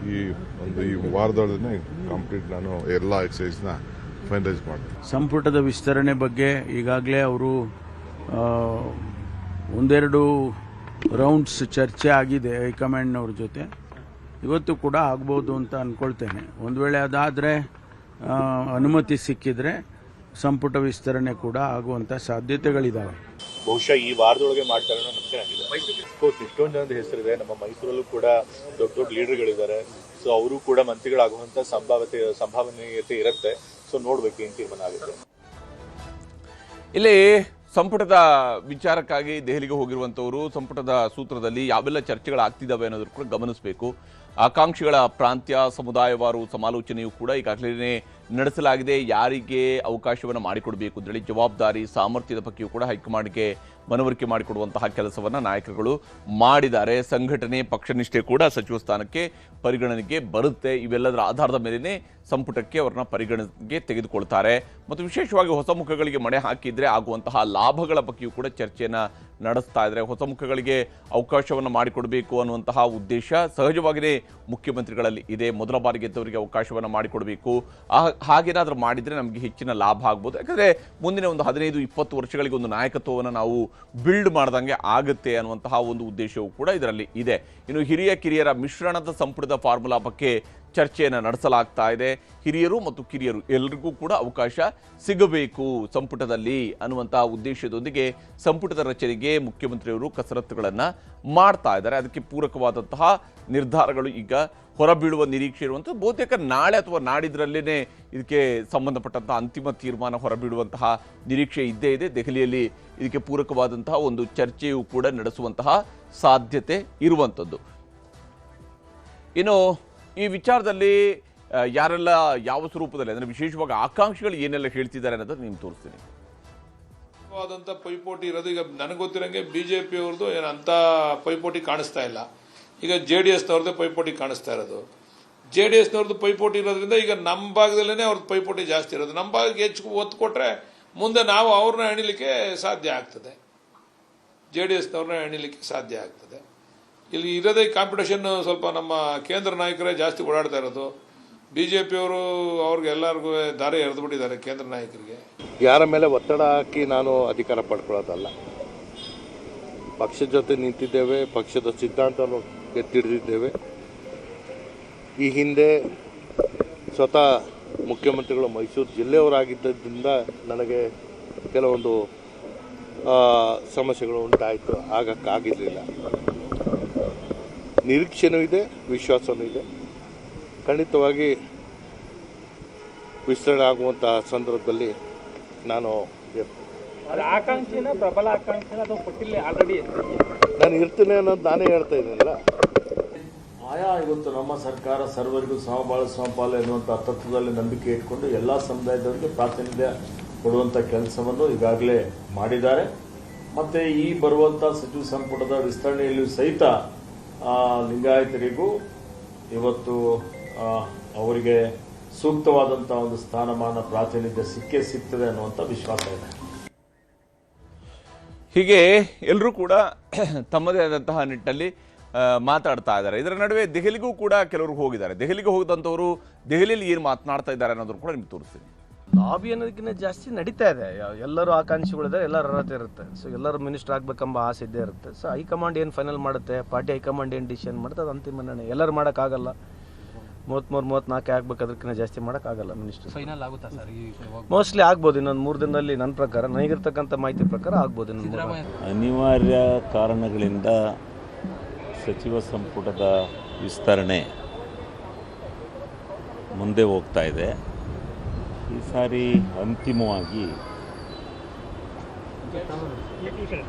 ಈ ವಾರದೊಳಗೆ ಕಂಪ್ಲೀಟ್ ನಾನು ಎಲ್ಲ ಎಕ್ಸಸೈಸ್ನ ಫೈನಲೈಸ್ ಮಾಡ್ತೀನಿ. ಸಂಪುಟದ ವಿಸ್ತರಣೆ ಬಗ್ಗೆ ಈಗಾಗಲೇ ಅವರು ಒಂದೆರಡು ರೌಂಡ್ಸ್ ಚರ್ಚೆ ಆಗಿದೆ ಹೈಕಮಾಂಡ್ನವ್ರ ಜೊತೆ. ಇವತ್ತು ಕೂಡ ಆಗ್ಬೋದು ಅಂತ ಅಂದ್ಕೊಳ್ತೇನೆ. ಒಂದು ವೇಳೆ ಅದಾದರೆ ಅನುಮತಿ ಸಿಕ್ಕಿದ್ರೆ ಸಂಪುಟ ವಿಸ್ತರಣೆ ಕೂಡ ಆಗುವಂಥ ಸಾಧ್ಯತೆಗಳಿದ್ದಾವೆ. ಬಹುಶಃ ಈ ವಾರದೊಳಗೆ ಮಾಡ್ತಾರೆ ಅನ್ನೋ ನಂಬಿಕೆ ಆಗಿದೆ. ಇಷ್ಟೊಂದು ಜನದ ಹೆಸರಿದೆ. ನಮ್ಮ ಮೈಸೂರಲ್ಲೂ ಕೂಡ ದೊಡ್ಡ ದೊಡ್ಡ ಲೀಡರ್ಗಳಿದ್ದಾರೆ. ಸೊ ಅವರು ಕೂಡ ಮಂತ್ರಿಗಳಾಗುವಂಥ ಸಂಭಾವನೀಯತೆ ಇರುತ್ತೆ. ಸೊ ನೋಡ್ಬೇಕು ಏನು ತೀರ್ಮಾನ ಆಗುತ್ತೆ. ಇಲ್ಲಿ ಸಂಪುಟದ ವಿಚಾರಕ್ಕಾಗಿ ದೆಹಲಿಗೆ ಹೋಗಿರುವಂಥವರು ಸಂಪುಟದ ಸೂತ್ರದಲ್ಲಿ ಯಾವೆಲ್ಲ ಚರ್ಚೆಗಳಾಗ್ತಿದ್ದಾವೆ ಅನ್ನೋದ್ರ ಕೂಡ ಗಮನಿಸಬೇಕು. ಆಕಾಂಕ್ಷಿಗಳ ಪ್ರಾಂತ್ಯ ಸಮುದಾಯವಾರು ಸಮಾಲೋಚನೆಯೂ ಕೂಡ ಈಗಾಗಲೇ ನಡೆಸಲಾಗಿದೆ. ಯಾರಿಗೆ ಅವಕಾಶವನ್ನು ಮಾಡಿಕೊಡಬೇಕು ಅಂತೇಳಿ ಜವಾಬ್ದಾರಿ ಸಾಮರ್ಥ್ಯದ ಬಗ್ಗೆಯೂ ಕೂಡ ಹೈಕಮಾಂಡ್ಗೆ ಮನವರಿಕೆ ಮಾಡಿಕೊಡುವಂತಹ ಕೆಲಸವನ್ನು ನಾಯಕರುಗಳು ಮಾಡಿದ್ದಾರೆ. ಸಂಘಟನೆ ಪಕ್ಷನಿಷ್ಠೆ ಕೂಡ ಸಚಿವ ಸ್ಥಾನಕ್ಕೆ ಪರಿಗಣನೆಗೆ ಬರುತ್ತೆ. ಇವೆಲ್ಲದರ ಆಧಾರದ ಮೇಲೆಯೇ ಸಂಪುಟಕ್ಕೆ ಅವರನ್ನ ಪರಿಗಣನೆಗೆ ತೆಗೆದುಕೊಳ್ತಾರೆ. ಮತ್ತು ವಿಶೇಷವಾಗಿ ಹೊಸ ಮುಖಗಳಿಗೆ ಮಣೆ ಹಾಕಿದ್ರೆ ಆಗುವಂತಹ ಲಾಭಗಳ ಬಗ್ಗೆಯೂ ಕೂಡ ಚರ್ಚೆಯನ್ನು ನಡೆಸ್ತಾ ಇದ್ದಾರೆ. ಹೊಸ ಮುಖಗಳಿಗೆ ಅವಕಾಶವನ್ನು ಮಾಡಿಕೊಡಬೇಕು ಅನ್ನುವಂತಹ ಉದ್ದೇಶ ಸಹಜವಾಗಿಯೇ ಮುಖ್ಯಮಂತ್ರಿಗಳಲ್ಲಿ ಇದೆ. ಮೊದಲ ಬಾರಿಗೆ ಗೆದ್ದವರಿಗೆ ಅವಕಾಶವನ್ನು ಮಾಡಿಕೊಡಬೇಕು. ಹಾಗೇನಾದರೂ ಮಾಡಿದರೆ ನಮಗೆ ಹೆಚ್ಚಿನ ಲಾಭ ಆಗ್ಬೋದು. ಯಾಕಂದರೆ ಮುಂದಿನ ಒಂದು 15-20 ವರ್ಷಗಳಿಗೆ ಒಂದು ನಾಯಕತ್ವವನ್ನು ನಾವು ಬಿಲ್ಡ್ ಮಾಡ್ದಂಗೆ ಆಗುತ್ತೆ ಅನ್ನುವಂತಹ ಒಂದು ಉದ್ದೇಶವೂ ಕೂಡ ಇದರಲ್ಲಿ ಇದೆ. ಇನ್ನು ಹಿರಿಯ ಕಿರಿಯರ ಮಿಶ್ರಣದ ಸಂಪುಟದ ಫಾರ್ಮುಲಾ ಬಗ್ಗೆ ಚರ್ಚೆಯನ್ನು ನಡೆಸಲಾಗ್ತಾ ಇದೆ. ಹಿರಿಯರು ಮತ್ತು ಕಿರಿಯರು ಎಲ್ಲರಿಗೂ ಕೂಡ ಅವಕಾಶ ಸಿಗಬೇಕು ಸಂಪುಟದಲ್ಲಿ ಅನ್ನುವಂತಹ ಉದ್ದೇಶದೊಂದಿಗೆ ಸಂಪುಟದ ರಚನೆಗೆ ಮುಖ್ಯಮಂತ್ರಿಯವರು ಕಸರತ್ತುಗಳನ್ನು ಮಾಡ್ತಾ ಇದ್ದಾರೆ. ಅದಕ್ಕೆ ಪೂರಕವಾದಂತಹ ನಿರ್ಧಾರಗಳು ಈಗ ಹೊರಬೀಳುವ ನಿರೀಕ್ಷೆ ಇರುವಂಥದ್ದು. ಬಹುತೇಕ ನಾಳೆ ಅಥವಾ ನಾಡಿದ್ರಲ್ಲೇ ಇದಕ್ಕೆ ಸಂಬಂಧಪಟ್ಟಂತಹ ಅಂತಿಮ ತೀರ್ಮಾನ ಹೊರಬೀಳುವಂತಹ ನಿರೀಕ್ಷೆ ಇದ್ದೇ ಇದೆ. ದೆಹಲಿಯಲ್ಲಿ ಇದಕ್ಕೆ ಪೂರಕವಾದಂತಹ ಒಂದು ಚರ್ಚೆಯೂ ಕೂಡ ನಡೆಸುವಂತಹ ಸಾಧ್ಯತೆ ಇರುವಂಥದ್ದು. ಇನ್ನು ಈ ವಿಚಾರದಲ್ಲಿ ಯಾರೆಲ್ಲ ಯಾವ ಸ್ವರೂಪದಲ್ಲಿ ಅಂದರೆ ವಿಶೇಷವಾಗಿ ಆಕಾಂಕ್ಷಿಗಳು ಏನೆಲ್ಲ ಹೇಳ್ತಿದ್ದಾರೆ ಅನ್ನೋದನ್ನು ನಿಮ್ಗೆ ತೋರಿಸ್ತೀನಿ. ಪೈಪೋಟಿ ಇರೋದು ಈಗ ನನಗೆ ಗೊತ್ತಿರೋಂಗೆ ಬಿಜೆಪಿ ಅವ್ರದ್ದು ಏನಂತ ಪೈಪೋಟಿ ಕಾಣಿಸ್ತಾ ಇಲ್ಲ. ಈಗ JDSನವ್ರದ್ದು ಪೈಪೋಟಿ ಕಾಣಿಸ್ತಾ ಇರೋದು. JDSನವ್ರದ್ದು ಪೈಪೋಟಿ ಇರೋದ್ರಿಂದ ಈಗ ನಮ್ಮ ಭಾಗದಲ್ಲೇ ಅವ್ರದ್ದು ಪೈಪೋಟಿ ಜಾಸ್ತಿ ಇರೋದು. ನಮ್ಮ ಭಾಗಕ್ಕೆ ಹೆಚ್ಚು ಒತ್ತು ಕೊಟ್ಟರೆ ಮುಂದೆ ನಾವು ಅವ್ರನ್ನ ಎಣಿಲಿಕ್ಕೆ ಸಾಧ್ಯ ಆಗ್ತದೆ. JDSನವ್ರನ್ನ ಎಣಿಲಿಕ್ಕೆ ಸಾಧ್ಯ ಆಗ್ತದೆ. ಇಲ್ಲಿ ಇರೋದೇ ಕಾಂಪಿಟೇಷನ್ ಸ್ವಲ್ಪ ನಮ್ಮ ಕೇಂದ್ರ ನಾಯಕರೇ ಜಾಸ್ತಿ ಓಡಾಡ್ತಾ ಇರೋದು. ಬಿಜೆಪಿಯವರು ಅವ್ರಿಗೆ ಎಲ್ಲರಿಗೂ ದಾರಿ ಎರೆದುಬಿಟ್ಟಿದ್ದಾರೆ ಕೇಂದ್ರ ನಾಯಕರಿಗೆ. ಯಾರ ಮೇಲೆ ಒತ್ತಡ ಹಾಕಿ ನಾನು ಅಧಿಕಾರ ಪಡ್ಕೊಳ್ಳೋದಲ್ಲ. ಪಕ್ಷದ ಜೊತೆ ನಿಂತಿದ್ದೇವೆ, ಪಕ್ಷದ ಸಿದ್ಧಾಂತವನ್ನು ಎತ್ತಿಡಿದಿದ್ದೇವೆ. ಈ ಹಿಂದೆ ಸ್ವತಃ ಮುಖ್ಯಮಂತ್ರಿಗಳು ಮೈಸೂರು ಜಿಲ್ಲೆಯವರಾಗಿದ್ದರಿಂದ ನನಗೆ ಕೆಲವೊಂದು ಸಮಸ್ಯೆಗಳು ಉಂಟಾಯಿತು, ಆಗಕ್ಕಾಗಿರಲಿಲ್ಲ. ನಿರೀಕ್ಷೆನೂ ಇದೆ, ವಿಶ್ವಾಸನೂ ಇದೆ. ಖಂಡಿತವಾಗಿ ವಿಸ್ತರಣೆ ಆಗುವಂತಹ ಸಂದರ್ಭದಲ್ಲಿ ನಾನು ಇರ್ತೇನೆ ಅನ್ನೋದು ನಾನೇ ಹೇಳ್ತಾ ಇದ್ದೀನಲ್ಲ. ಆಯಾ ಇವತ್ತು ನಮ್ಮ ಸರ್ಕಾರ ಸರ್ವರಿಗೂ ಸಮಬಾಳು ಸಮಪಾಲು ಎನ್ನುವಂಥ ತತ್ವದಲ್ಲಿ ನಂಬಿಕೆ ಇಟ್ಕೊಂಡು ಎಲ್ಲ ಸಮುದಾಯದವರಿಗೆ ಪ್ರಾತಿನಿಧ್ಯ ಕೊಡುವಂಥ ಕೆಲಸವನ್ನು ಈಗಾಗಲೇ ಮಾಡಿದ್ದಾರೆ. ಮತ್ತೆ ಈ ಬರುವಂಥ ಸಚಿವ ಸಂಪುಟದ ವಿಸ್ತರಣೆಯಲ್ಲೂ ಸಹಿತ ಲಿಂಗಾಯತರಿಗೂ ಇವತ್ತು ಅವರಿಗೆ ಸೂಕ್ತವಾದಂಥ ಒಂದು ಸ್ಥಾನಮಾನ ಪ್ರಾತಿನಿಧ್ಯ ಸಿಗ್ತದೆ ಅನ್ನುವಂಥ ವಿಶ್ವಾಸ ಇದೆ. ಹೀಗೆ ಎಲ್ಲರೂ ಕೂಡ ತಮ್ಮದೇ ಆದಂತಹ ನಿಟ್ಟಿನಲ್ಲಿ ಮಾತಾಡ್ತಾ ಇದ್ದಾರೆ. ಇದರ ನಡುವೆ ದೆಹಲಿಗೂ ಕೂಡ ಕೆಲವರು ಹೋಗಿದ್ದಾರೆ. ದೆಹಲಿಗೆ ಹೋದಂಥವರು ದೆಹಲಿಯಲ್ಲಿ ಏನು ಮಾತನಾಡ್ತಾ ಇದ್ದಾರೆ ಅನ್ನೋದನ್ನು ಕೂಡ ನಿಮ್ಗೆ ತೋರಿಸ್ತೀನಿ. ಲಾಬಿ ಅನ್ನೋದಕ್ಕಿಂತ ಜಾಸ್ತಿ ನಡೀತಾ ಇದೆ. ಎಲ್ಲರೂ ಆಕಾಂಕ್ಷಿಗಳಿದ್ದಾರೆ, ಎಲ್ಲರ ಅರ್ಹತೆ ಇರುತ್ತೆ. ಸೊ ಎಲ್ಲರೂ ಮಿನಿಸ್ಟರ್ ಆಗಬೇಕೆಂಬ ಆಸೆ ಇದ್ದೇ ಇರುತ್ತೆ. ಸೊ ಹೈಕಮಾಂಡ್ ಏನು ಫೈನಲ್ ಮಾಡುತ್ತೆ, ಪಾರ್ಟಿ ಹೈಕಮಾಂಡ್ ಏನು ಡಿಸಿಷನ್ ಮಾಡುತ್ತೆ, ಅದು ಅಂತಿಮ ನಿರ್ಣಯ. ಎಲ್ಲರೂ ಮಾಡೋಕ್ಕಾಗಲ್ಲ. 33-34 ಆಗ್ಬೇಕು, ಅದಕ್ಕಿಂತ ಜಾಸ್ತಿ ಮಾಡೋಕ್ಕಾಗಲ್ಲ. ಮಿನಿಸ್ಟರ್ ಫೈನಲ್ ಆಗುತ್ತಾ ಸರ್? ಮೋಸ್ಟ್ಲಿ ಆಗ್ಬೋದು. ಇನ್ನೊಂದು 3 ದಿನದಲ್ಲಿ ನನ್ನ ಪ್ರಕಾರ, ನನಗಿರ್ತಕ್ಕಂಥ ಮಾಹಿತಿ ಪ್ರಕಾರ ಆಗ್ಬೋದು. ಅನಿವಾರ್ಯ ಕಾರಣಗಳಿಂದ ಸಚಿವ ಸಂಪುಟದ ವಿಸ್ತರಣೆ ಮುಂದೆ ಹೋಗ್ತಾ ಇದೆ. ಈ ಸಾರಿ ಅಂತಿಮವಾಗಿ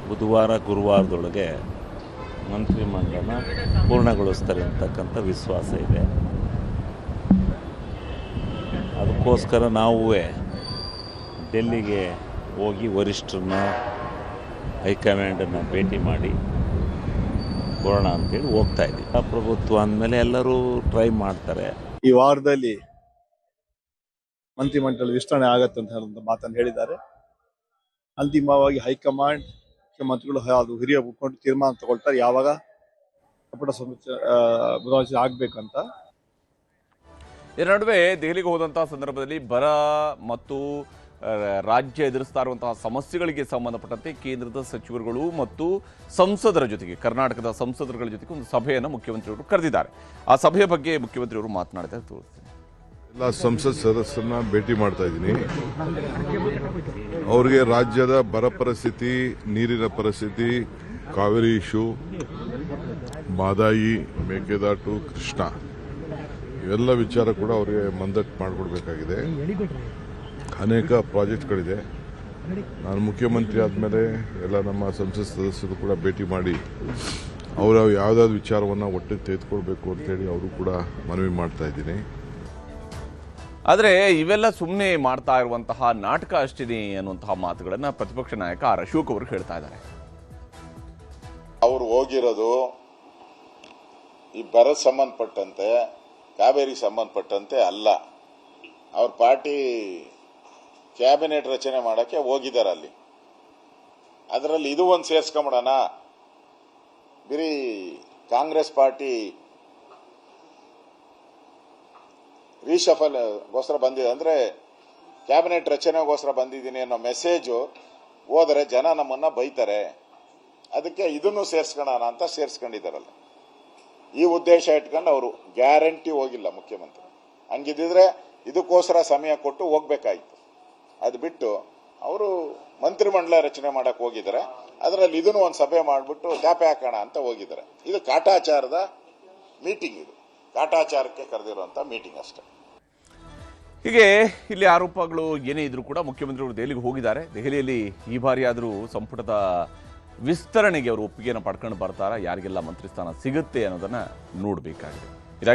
ಬುಧವಾರ ಗುರುವಾರದೊಳಗೆ ಮಂತ್ರಿಮಂಡಲ ಪೂರ್ಣಗೊಳಿಸ್ತಾರೆ ಅಂತಕ್ಕಂಥ ವಿಶ್ವಾಸ ಇದೆ. ಅದಕ್ಕೋಸ್ಕರ ನಾವು ಡೆಲ್ಲಿಗೆ ಹೋಗಿ ವರಿಷ್ಠರನ್ನ ಹೈಕಮಾಂಡನ್ನು ಭೇಟಿ ಮಾಡಿ ಬರೋಣ ಅಂತೇಳಿ ಹೋಗ್ತಾ ಇದ್ದೀವಿ. ಪ್ರಭುತ್ವ ಅಂದಮೇಲೆ ಎಲ್ಲರೂ ಟ್ರೈ ಮಾಡ್ತಾರೆ. ಈ ವಾರದಲ್ಲಿ ಮಂತ್ರಿಮಂಡಲ ವಿಸ್ತರಣೆ ಆಗತ್ತೆ ಅಂತ ಮಾತನ್ನು ಹೇಳಿದ್ದಾರೆ. ಅಂತಿಮವಾಗಿ ಹೈಕಮಾಂಡ್ ಮುಖ್ಯಮಂತ್ರಿಗಳು ಅದು ಹಿರಿಯ ಮುಖಂಡರು ತೀರ್ಮಾನ ತಗೊಳ್ತಾರೆ ಯಾವಾಗ ಸಂಪುಟ ಬದಲಾವಣೆ ಆಗ್ಬೇಕಂತ. ಇದರ ನಡುವೆ ದೆಹಲಿಗೆ ಹೋದಂತಹ ಸಂದರ್ಭದಲ್ಲಿ ಬರ ಮತ್ತು ರಾಜ್ಯ ಎದುರಿಸ್ತಾ ಇರುವಂತಹ ಸಮಸ್ಯೆಗಳಿಗೆ ಸಂಬಂಧಪಟ್ಟಂತೆ ಕೇಂದ್ರದ ಸಚಿವರುಗಳು ಮತ್ತು ಸಂಸದರ ಜೊತೆಗೆ, ಕರ್ನಾಟಕದ ಸಂಸದರುಗಳ ಜೊತೆಗೆ ಒಂದು ಸಭೆಯನ್ನು ಮುಖ್ಯಮಂತ್ರಿಯವರು ಕರೆದಿದ್ದಾರೆ. ಆ ಸಭೆಯ ಬಗ್ಗೆ ಮುಖ್ಯಮಂತ್ರಿಯವರು ಮಾತನಾಡ್ತಾ ತೋರಿಸ್ತೀನಿ. ಎಲ್ಲ ಸಂಸತ್ ಸದಸ್ಯರನ್ನ ಭೇಟಿ ಮಾಡ್ತಾ ಇದ್ದೀನಿ. ಅವ್ರಿಗೆ ರಾಜ್ಯದ ಬರ ಪರಿಸ್ಥಿತಿ, ನೀರಿನ ಪರಿಸ್ಥಿತಿ, ಕಾವೇರಿ ಇಶ್ಯೂ, ಮಾದಾಯಿ, ಮೇಕೆದಾಟು, ಕೃಷ್ಣ ಇವೆಲ್ಲ ವಿಚಾರ ಕೂಡ ಅವರಿಗೆ ಮಂದಟ್ಟು ಮಾಡಿಕೊಡ್ಬೇಕಾಗಿದೆ. ಅನೇಕ ಪ್ರಾಜೆಕ್ಟ್ಗಳಿದೆ. ನಾನು ಮುಖ್ಯಮಂತ್ರಿ ಆದಮೇಲೆ ಎಲ್ಲ ನಮ್ಮ ಸಂಸತ್ ಸದಸ್ಯರು ಕೂಡ ಭೇಟಿ ಮಾಡಿ ಅವರು ಯಾವುದಾದ್ರು ವಿಚಾರವನ್ನು ಒಟ್ಟಿಗೆ ತೆಗೆದುಕೊಳ್ಬೇಕು ಅಂತೇಳಿ ಅವರು ಕೂಡ ಮನವಿ ಮಾಡ್ತಾ ಇದ್ದೀನಿ. ಆದರೆ ಇವೆಲ್ಲ ಸುಮ್ಮನೆ ಮಾಡ್ತಾ ಇರುವಂತಹ ನಾಟಕ ಅಷ್ಟೇ ಅನ್ನುವಂತಹ ಮಾತುಗಳನ್ನು ಪ್ರತಿಪಕ್ಷ ನಾಯಕ ಆರ್ ಅಶೋಕ್ ಅವರು ಹೇಳ್ತಾ ಇದ್ದಾರೆ. ಅವರು ಹೋಗಿರೋದು ಈ ಬರ ಸಂಬಂಧಪಟ್ಟಂತೆ, ಕಾವೇರಿ ಸಂಬಂಧಪಟ್ಟಂತೆ ಅಲ್ಲ. ಅವ್ರ ಪಾರ್ಟಿ ಕ್ಯಾಬಿನೆಟ್ ರಚನೆ ಮಾಡೋಕ್ಕೆ ಹೋಗಿದ್ದಾರೆ ಅಲ್ಲಿ. ಅದರಲ್ಲಿ ಇದು ಒಂದು ಸೇರಿಸ್ಕೊಂಬಿಡೋಣ. ಬರೀ ಕಾಂಗ್ರೆಸ್ ಪಾರ್ಟಿ ರೀಶಫಲ್ಗೋಸ್ಕರ ಬಂದಿದೆ ಅಂದರೆ ಕ್ಯಾಬಿನೆಟ್ ರಚನೆಗೋಸ್ಕರ ಬಂದಿದ್ದೀನಿ ಅನ್ನೋ ಮೆಸೇಜು ಹೋದರೆ ಜನ ನಮ್ಮನ್ನ ಬೈತಾರೆ. ಅದಕ್ಕೆ ಇದನ್ನು ಸೇರಿಸ್ಕೊಳ್ಳೋಣ ಅಂತ ಸೇರಿಸ್ಕೊಂಡಿದ್ದಾರಲ್ಲ. ಈ ಉದ್ದೇಶ ಇಟ್ಕೊಂಡು ಅವರು ಗ್ಯಾರಂಟಿ ಹೋಗಿಲ್ಲ ಮುಖ್ಯಮಂತ್ರಿ. ಹಂಗಿದ್ದಿದ್ರೆ ಇದಕ್ಕೋಸ್ಕರ ಸಮಯ ಕೊಟ್ಟು ಹೋಗ್ಬೇಕಾಯ್ತು. ಅದು ಬಿಟ್ಟು ಅವರು ಮಂತ್ರಿಮಂಡಲ ರಚನೆ ಮಾಡಕ್ಕೆ ಹೋಗಿದ್ದಾರೆ. ಅದರಲ್ಲಿ ಇದನ್ನು ಒಂದು ಸಭೆ ಮಾಡಿಬಿಟ್ಟು ತ್ಯಾಪೆ ಹಾಕೋಣ ಅಂತ ಹೋಗಿದ್ದಾರೆ. ಇದು ಕಾಟಾಚಾರದ ಮೀಟಿಂಗ್, ಇದು ಕಾಟಾಚಾರಕ್ಕೆ ಕರೆದಿರುವಂಥ ಮೀಟಿಂಗ್ ಅಷ್ಟೇ. ಹೀಗೆ ಇಲ್ಲಿ ಆರೋಪಗಳು ಏನೇ ಇದ್ರೂ ಕೂಡ ಮುಖ್ಯಮಂತ್ರಿಗಳು ದೆಹಲಿಗೆ ಹೋಗಿದ್ದಾರೆ. ದೆಹಲಿಯಲ್ಲಿ ಈ ಬಾರಿ ಆದರೂ ಸಂಪುಟದ ವಿಸ್ತರಣೆಗೆ ಅವರು ಒಪ್ಪಿಗೆಯನ್ನು ಪಡ್ಕೊಂಡು ಬರ್ತಾರಾ, ಯಾರಿಗೆಲ್ಲ ಮಂತ್ರಿ ಸ್ಥಾನ ಸಿಗುತ್ತೆ ಅನ್ನೋದನ್ನು ನೋಡಬೇಕಾಗಿದೆ.